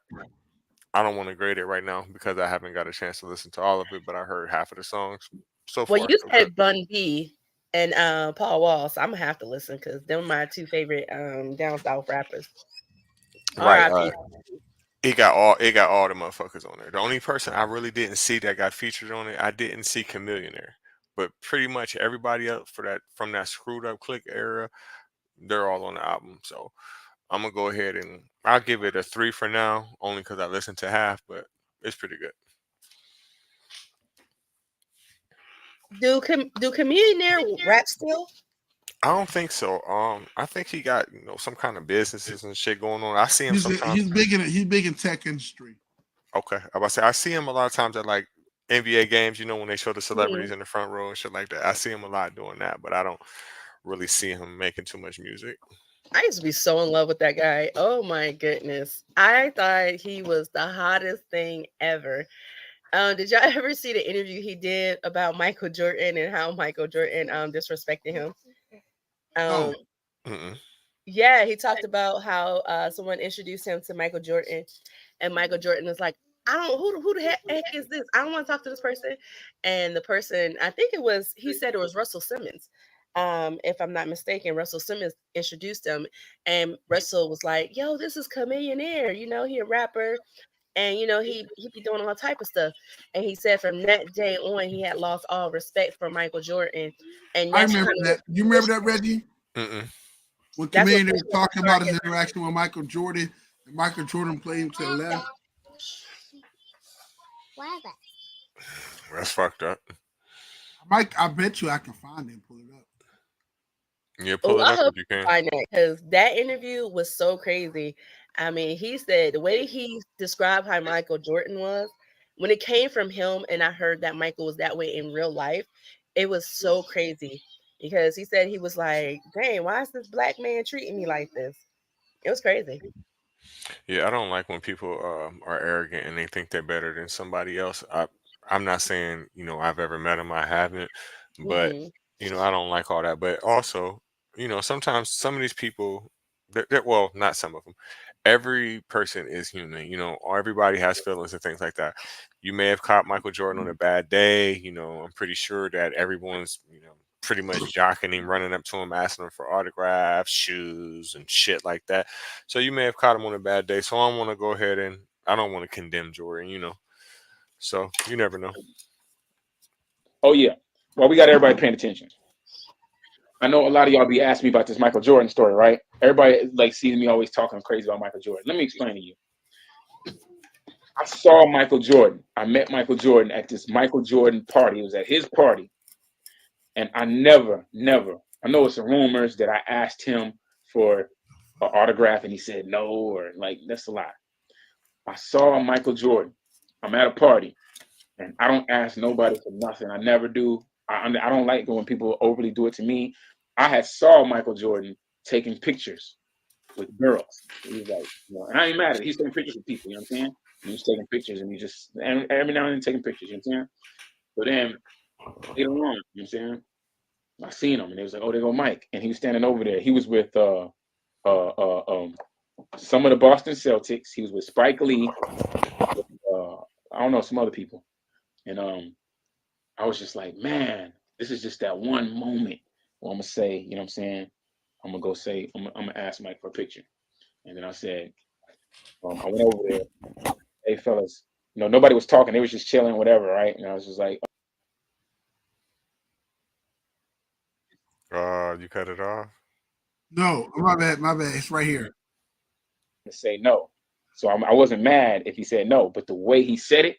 I don't want to grade it right now because I haven't got a chance to listen to all of it, but I heard half of the songs. So Well, far, you so good. said Bun B and Paul Wall, so I'm gonna have to listen because they're my two favorite down south rappers. Right. R.I.P. It got all the motherfuckers on there. The only person I really didn't see that got featured on it, I didn't see Chameleon there. But pretty much everybody else from that screwed up click era, they're all on the album. So I'm gonna go ahead and I'll give it a 3 for now, only because I listened to half, but it's pretty good. Do Chameleon there rap still? I don't think so. I think he got some kind of businesses and shit going on. I see him He's sometimes. he's big in tech industry. Okay, I about to say I see him a lot of times at like NBA games. When they show the celebrities Mhm. in the front row and shit like that. I see him a lot doing that, but I don't really see him making too much music. I used to be so in love with that guy. Oh my goodness. I thought he was the hottest thing ever. Did y'all ever see the interview he did about Michael Jordan and how Michael Jordan disrespected him? No, Um, Mm-mm. yeah, he talked about how someone introduced him to Michael Jordan, and Michael Jordan was like, "I don't who the heck is this? I don't want to talk to this person." And the person, I think he said it was Russell Simmons. If I'm not mistaken, Russell Simmons introduced him, and Russell was like, "Yo, this is Chameleonaire. He a rapper." And he be doing all type of stuff. And he said from that day on, he had lost all respect for Michael Jordan, and I that's kind remember of that. You remember that, Reggie? Mm-mm. When that's what Commander pushed was him to talking start about his his. interaction with Michael Jordan, and Michael Jordan played him to the left. That's fucked up. I bet you I can find it and pull it up. Yeah, Oh, pull it I up hope if you you can. find that because that interview was so crazy. I mean, he said the way he described how Michael Jordan was when it came from him, and I heard that Michael was that way in real life. It was so crazy because he said he was like, "Dang, why is this black man treating me like this?" It was crazy. Yeah, I don't like when people are arrogant and they think they're better than somebody else. I'm not saying I've ever met them. I haven't, but Hmm. I don't like all that. But also, sometimes some of these people, well, not some of them. Every person is human, or everybody has feelings and things like that. You may have caught Michael Jordan on a bad day. I'm pretty sure that everyone's, pretty much jocking him, running up to him, asking him for autographs, shoes, and shit like that. So you may have caught him on a bad day. So I don't want to go ahead and I don't want to condemn Jordan. So you never know. Oh yeah. Well, we got everybody paying attention. I know a lot of y'all be asking me about this Michael Jordan story, right? Everybody like sees me always talking crazy about Michael Jordan. Let me explain to you. I saw Michael Jordan. I met Michael Jordan at this Michael Jordan party. It was at his party. And I never, I know it's rumors that I asked him for an autograph and he said no, or like that's a lie. I saw Michael Jordan. I'm at a party, and I don't ask nobody for nothing. I never do. I don't like when people overly do it to me. I had saw Michael Jordan taking pictures with girls. He was like, and I ain't mad at it. He's taking pictures with people. You know what I'm saying? And he's taking pictures, and and every now and then taking pictures. You know what I'm saying? But then later on, you know what I'm saying? I seen him, and they was like, "Oh, there go Mike," and he was standing over there. He was with some of the Boston Celtics. He was with Spike Lee. I don't know, some other people, and I was just like, man, this is just that one moment where I'm gonna say, you know what I'm saying? I'm gonna go say, I'm gonna ask Mike for a picture, and then I said, I went over there, hey fellas, nobody was talking, they was just chilling, whatever, right? And I was just like, You cut it off. No, my bad, my bad. It's right here. to say no. So I wasn't mad if he said no, but the way he said it,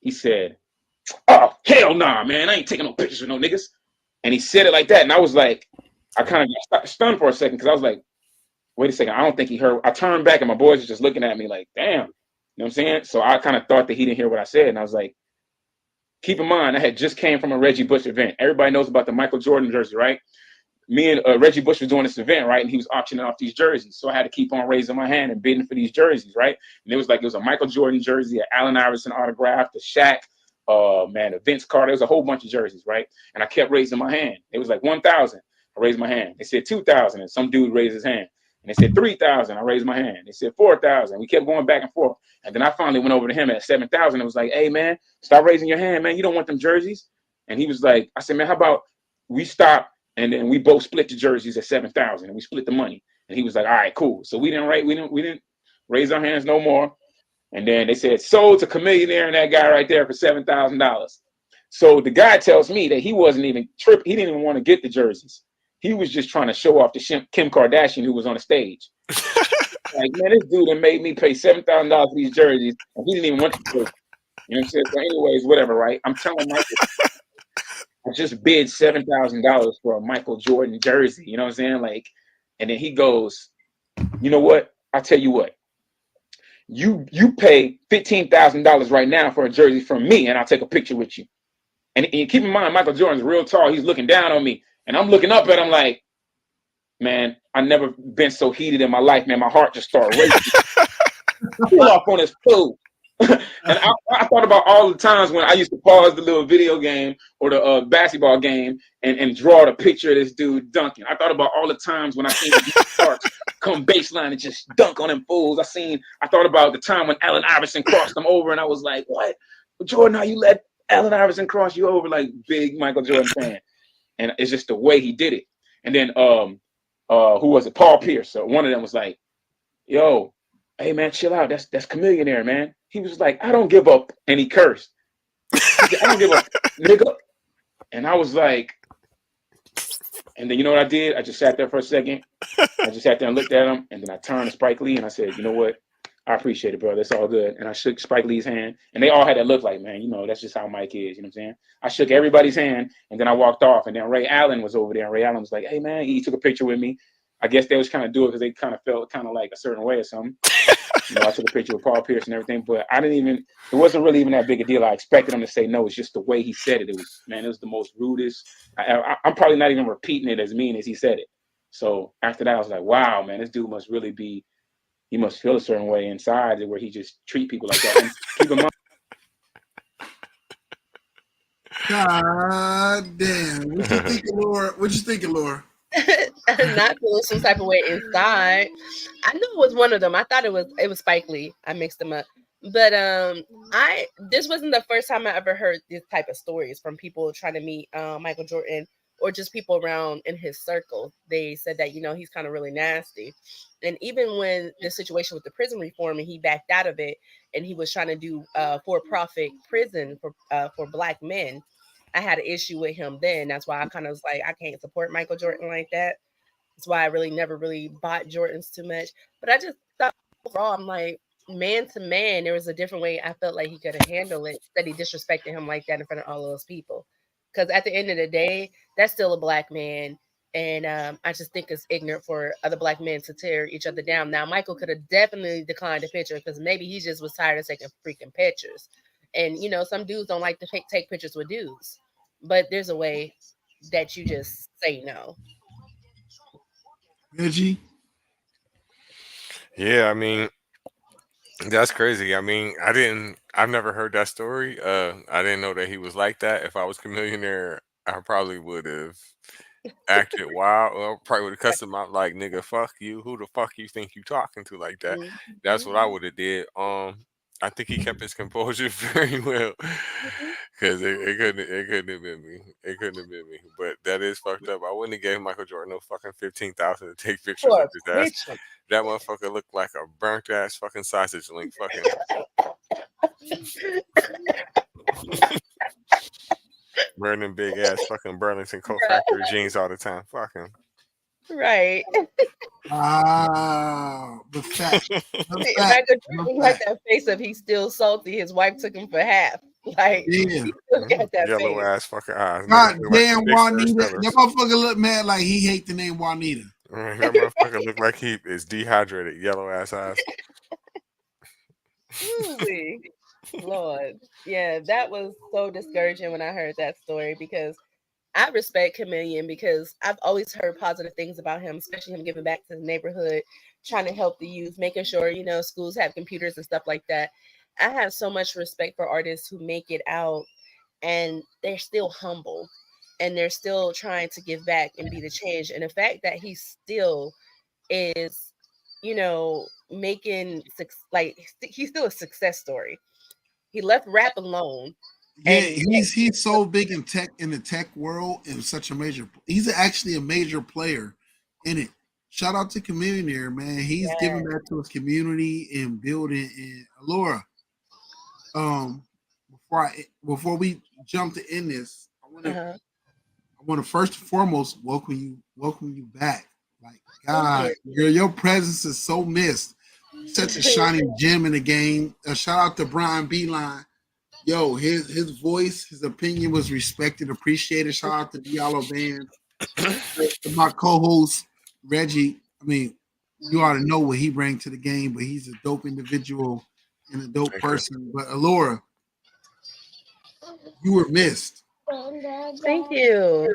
he said, "Oh hell nah, man, I ain't taking no pictures with no niggas." And he said it like that, and I was like, I kind of got stunned for a second because I was like, wait a second, I don't think he heard. I turned back and my boys were just looking at me like, damn, you know what I'm saying? So I kind of thought that he didn't hear what I said, and I was like, keep in mind, I had just came from a Reggie Bush event. Everybody knows about the Michael Jordan jersey, right? Me and Reggie Bush was doing this event, right? And he was auctioning off these jerseys. So I had to keep on raising my hand and bidding for these jerseys, right? And it was a Michael Jordan jersey, an Allen Iverson autograph, the Shaq, a Vince Carter. There was a whole bunch of jerseys, right? And I kept raising my hand. It was like 1,000. I raised my hand. They said 2,000, and some dude raised his hand. And they said 3,000. I raised my hand. They said 4,000. We kept going back and forth. And then I finally went over to him at 7,000. It was like, hey, man, stop raising your hand, man. You don't want them jerseys. And he was like, I said, man, how about we stop and then we both split the jerseys at 7,000 and we split the money. And he was like, all right, cool. So we didn't raise our hands no more. And then they said, sold to Chameleonaire and that guy right there for $7,000. So the guy tells me that he wasn't even tripping. He didn't even want to get the jerseys. He was just trying to show off to Kim Kardashian, who was on the stage. Like, man, this dude that made me pay $7,000 for these jerseys, and he didn't even want to pay. You know what I'm saying? So anyways, whatever, right? I'm telling Michael, I just bid $7,000 for a Michael Jordan jersey. You know what I'm saying? Like, and then he goes, you know what? I'll tell you what. You pay $15,000 right now for a jersey from me, and I'll take a picture with you. And keep in mind, Michael Jordan's real tall. He's looking down on me, and I'm looking up at him like, man, I never been so heated in my life, man. My heart just started racing. Pull off on his food. And I thought about all the times when I used to pause the little video game or the basketball game and draw the picture of this dude dunking. I thought about all the times when I seen the Sparks come baseline and just dunk on them fools. I thought about the time when Allen Iverson crossed them over, and I was like, what? Jordan, how you let Allen Iverson cross you over? Like, big Michael Jordan fan. And it's just the way he did it. And then who was it? Paul Pierce. So one of them was like, yo, hey man, chill out. That's Chameleonaire, man. He was like, I don't give up. And he cursed. He said, I don't give up, nigga. And I was like, and then you know what I did? I just sat there for a second. I just sat there and looked at him. And then I turned to Spike Lee and I said, you know what? I appreciate it, bro. That's all good. And I shook Spike Lee's hand. And they all had that look like, man, that's just how Mike is. You know what I'm saying? I shook everybody's hand and then I walked off. And then Ray Allen was over there. And Ray Allen was like, hey, man, he took a picture with me. I guess they was kind of do it because they kind of felt kind of like a certain way or something. I took a picture with Paul Pierce and everything, but it wasn't really even that big a deal. I expected him to say no. It's just the way he said it. It was the most rudest. I'm probably not even repeating it as mean as he said it. So after that, I was like, wow, man, this dude must really he must feel a certain way inside where he just treat people like that. And keep in mind, God damn. What you thinking, Laura? What you thinking, Laura? Not feeling some type of way inside. I knew it was one of them. I thought it was Spike Lee. I mixed them up. But this wasn't the first time I ever heard this type of stories from people trying to meet Michael Jordan or just people around in his circle. They said that, he's kind of really nasty. And even when the situation with the prison reform and he backed out of it and he was trying to do for-profit prison for Black men, I had an issue with him then. That's why I kind of was like, I can't support Michael Jordan like that. That's why I really never really bought Jordans too much. But I just thought overall, I'm like, man to man, there was a different way I felt like he could have handled it, that he disrespected him like that in front of all those people. Because at the end of the day, that's still a Black man. And I just think it's ignorant for other Black men to tear each other down. Now, Michael could have definitely declined the picture because maybe he just was tired of taking freaking pictures. And, you know, some dudes don't like to take pictures with dudes. But there's a way that you just say no. Reggie. Yeah, I mean, that's crazy. I mean, I've never heard that story. I didn't know that he was like that. If I was a millionaire, I probably would have acted wild. Or probably would have cussed him out like, nigga, fuck you. Who the fuck you think you talking to like that? That's what I Mhm. would have did. I think he kept his composure very well. Cause it couldn't have been me. It couldn't have been me. But that is fucked up. I wouldn't have gave Michael Jordan no fucking 15,000 to take pictures of For his a ass. picture. That motherfucker looked like a burnt ass fucking sausage link. Fucking wearing them big ass fucking Burlington Coat Factory jeans all the time. Fucking. Right. Ah, but fact, but fact, Michael but Jordan like fact. that face of he's still salty. His wife took him for half. Like Yeah. he still got that Yellow face. ass fucking eyes. Niggas God look like damn big stars Juanita. That fellers. motherfucker look mad like he hate the name Juanita. That motherfucker look like he is dehydrated. Yellow ass eyes. Truly. Lord. Yeah, that was so discouraging when I heard that story because I respect Chameleon because I've always heard positive things about him, especially him giving back to the neighborhood, trying to help the youth, making sure, you know, schools have computers and stuff like that. I have so much respect for artists who make it out and they're still humble and they're still trying to give back and be the change. And the fact that he still is, you know, like he's still a success story. He left rap alone Yeah, and yet he's so big in tech in the tech world and such a major. He's actually a major player in it. Shout out to Community, man. He's giving back to his community and building. And Laura, um, before we jump to end this, uh-huh. I want to first and foremost welcome you back. Like Thank God, you. your presence is so missed. Such a shining gem in the game. Shout out to Brian Beeline. Yo, his voice, his opinion was respected, appreciated. Shout out to Diallo Band. To my co-host Reggie. I mean, you ought to know what he brings to the game, but he's a dope individual and a dope Thank you. person. But Alora, you were missed. Thank you.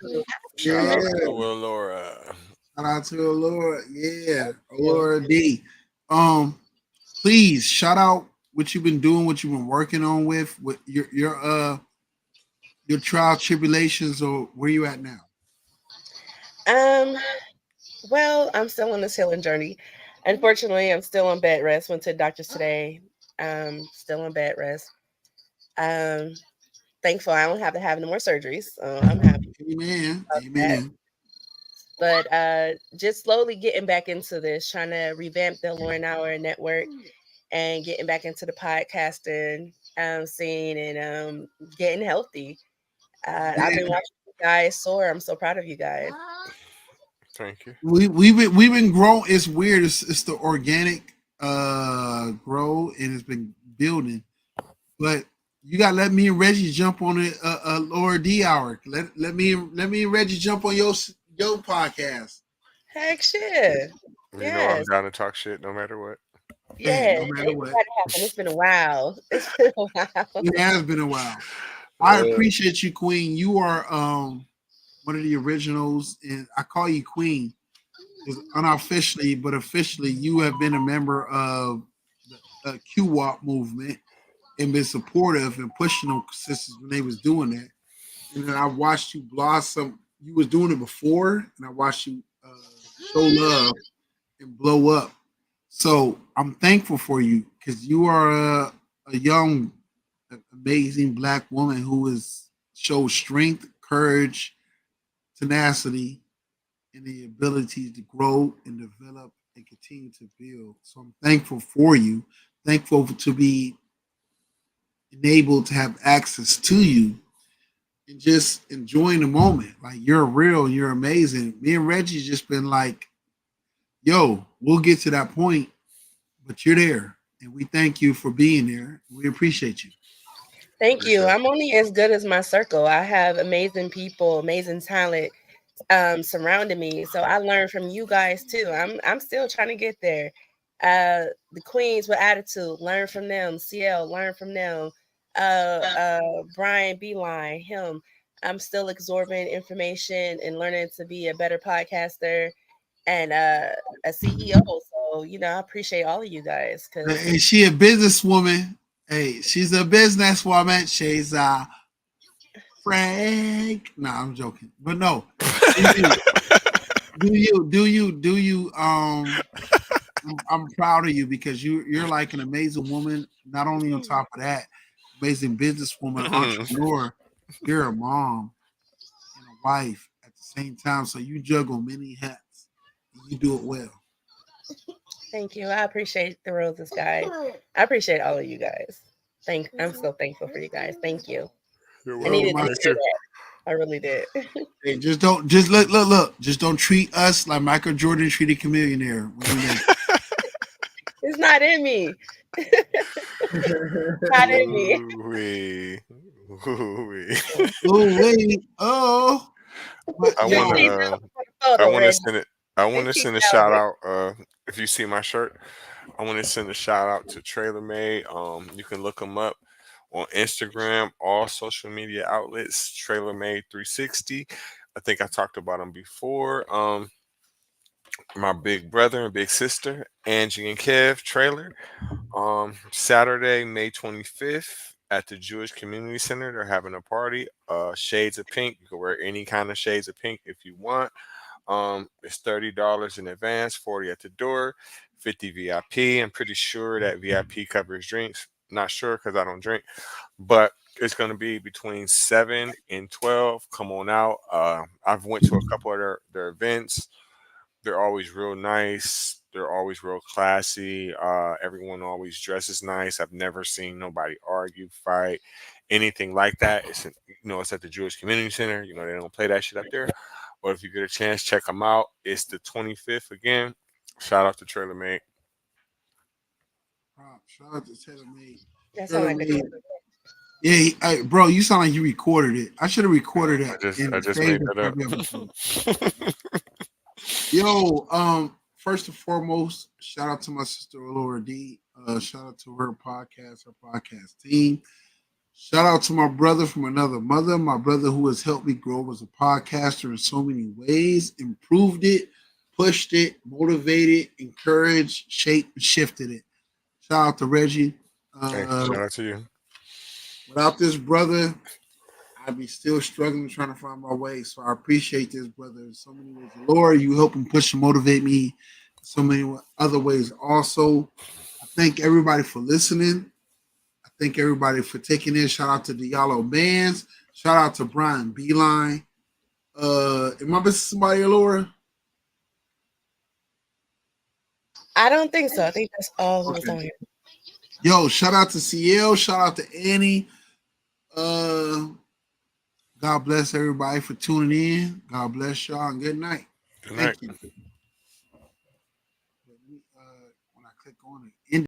Shout Yeah. out to Will Laura. Shout out to Alora. Yeah. Alora D. Um, please shout out what you've been doing, what you've been working on with your trial tribulations, or where you at now? Um, well, I'm still on this healing journey. Unfortunately, I'm still on bed rest. Went to the doctors today. Still on bed rest. Um, thankful I don't have to have no more surgeries. So I'm happy Amen. about that. Amen. But just slowly getting back into this, trying to revamp the Lauren Hour network and getting back into the podcasting scene and getting healthy. I've been watching you guys soar. I'm so proud of you guys. Thank you. We've been growing. It's weird. It's the organic grow and it's been building. But you got to let me and Reggie jump on a Laura D hour. Let me and Reggie jump on your podcast. Heck shit. You know I'm Yes. down to talk shit no matter what. Yeah, Yes. no matter It's what. got to happen. It's been a while. It's been a while. It has been a while. I Uh, appreciate you, Queen. You are one of the originals, and I call you Queen because unofficially, but officially, you have been a member of the QWAP movement and been supportive and pushing them sisters when they was doing that. And then I watched you blossom. You was doing it before, and I watched you show love and blow up. So I'm thankful for you because you are a young, amazing black woman who is shows strength, courage, tenacity, and the ability to grow and develop and continue to build. So I'm thankful for you. Thankful to be enabled to have access to you and just enjoying the moment. Like you're real, you're amazing. Me and Reggie just been like, yo, we'll get to that point, but you're there. And we thank you for being there. We appreciate you. Thank you. appreciate I'm only as good as my circle. I have amazing people, amazing talent surrounding me. So I learned from you guys too. I'm still trying to get there. The queens with attitude, learn from them. CL, learn from them. Brian Beeline, him. I'm still absorbing information and learning to be a better podcaster and a CEO. So I appreciate all of you guys because And she a businesswoman. Hey, she's a businesswoman. She's Frank. No, I'm joking. But no. Do you I'm proud of you because you're like an amazing woman. Not only on top of that, amazing businesswoman, entrepreneur. You're a mom and a wife at the same time. So you juggle many hats. And you do it well. thank you. I appreciate the roses, guys. I appreciate all of you guys. I'm so thankful for you guys. Thank you. You're I welcome. needed to Thank hear you. that. I really did. Hey, just look. Just don't treat us like Michael Jordan treated Chameleonaire. It's not in me. Not in me. Ooh-wee. Ooh-wee. Oh wait, oh, but I yo, wanna Please uh, don't put a I photo, wanna Reggie. send it. I want to send a shout out. If you see my shirt, I want to send a shout out to TrailerMade. You can look them up on Instagram, all social media outlets. TrailerMade 360. I think I talked about them before. My big brother and big sister, Angie and Kev Trailer. Saturday, May 25th at the Jewish Community Center. They're having a party. Shades of pink. You can wear any kind of shades of pink if you want. It's $30 in advance, 40 at the door, 50 VIP. I'm pretty sure that VIP covers drinks. Not sure because I don't drink, but it's going to be between 7 and 12. Come on out. I've went to a couple of their events. They're always real nice. They're always real classy. Everyone always dresses nice. I've never seen nobody argue, fight, anything like that. It's at the Jewish Community Center. They don't play that shit up there. But if you get a chance, check them out. It's the 25th again. Shout out to TrailerMade. shout out to Taylor Made. That sounds Taylor like a Made. Yeah, bro, you sound like you recorded it. I should have recorded I it just I and just saved made it for that every episode. up. Yo, first and foremost, shout out to my sister Laura D. Shout out to her podcast team. Shout out to my brother from another mother, my brother who has helped me grow as a podcaster in so many ways, improved it, pushed it, motivated, encouraged, shaped, and shifted it. Shout out to Reggie. Hey, Uh, shout out to you. without this brother, I'd be still struggling trying to find my way. So I appreciate this brother in so many ways. Laura, you help and push and motivate me in so many other ways. Also, I thank everybody for listening. I thank everybody for taking in. Shout out to the Yellow Bands. Shout out to Brian Beeline. Am I missing somebody, Laura? I don't think so. I think that's all who was Okay. on here. Yo, shout out to CL. Shout out to Annie. Uh, God bless everybody for tuning in. God bless y'all and good night. Good Thank night. you.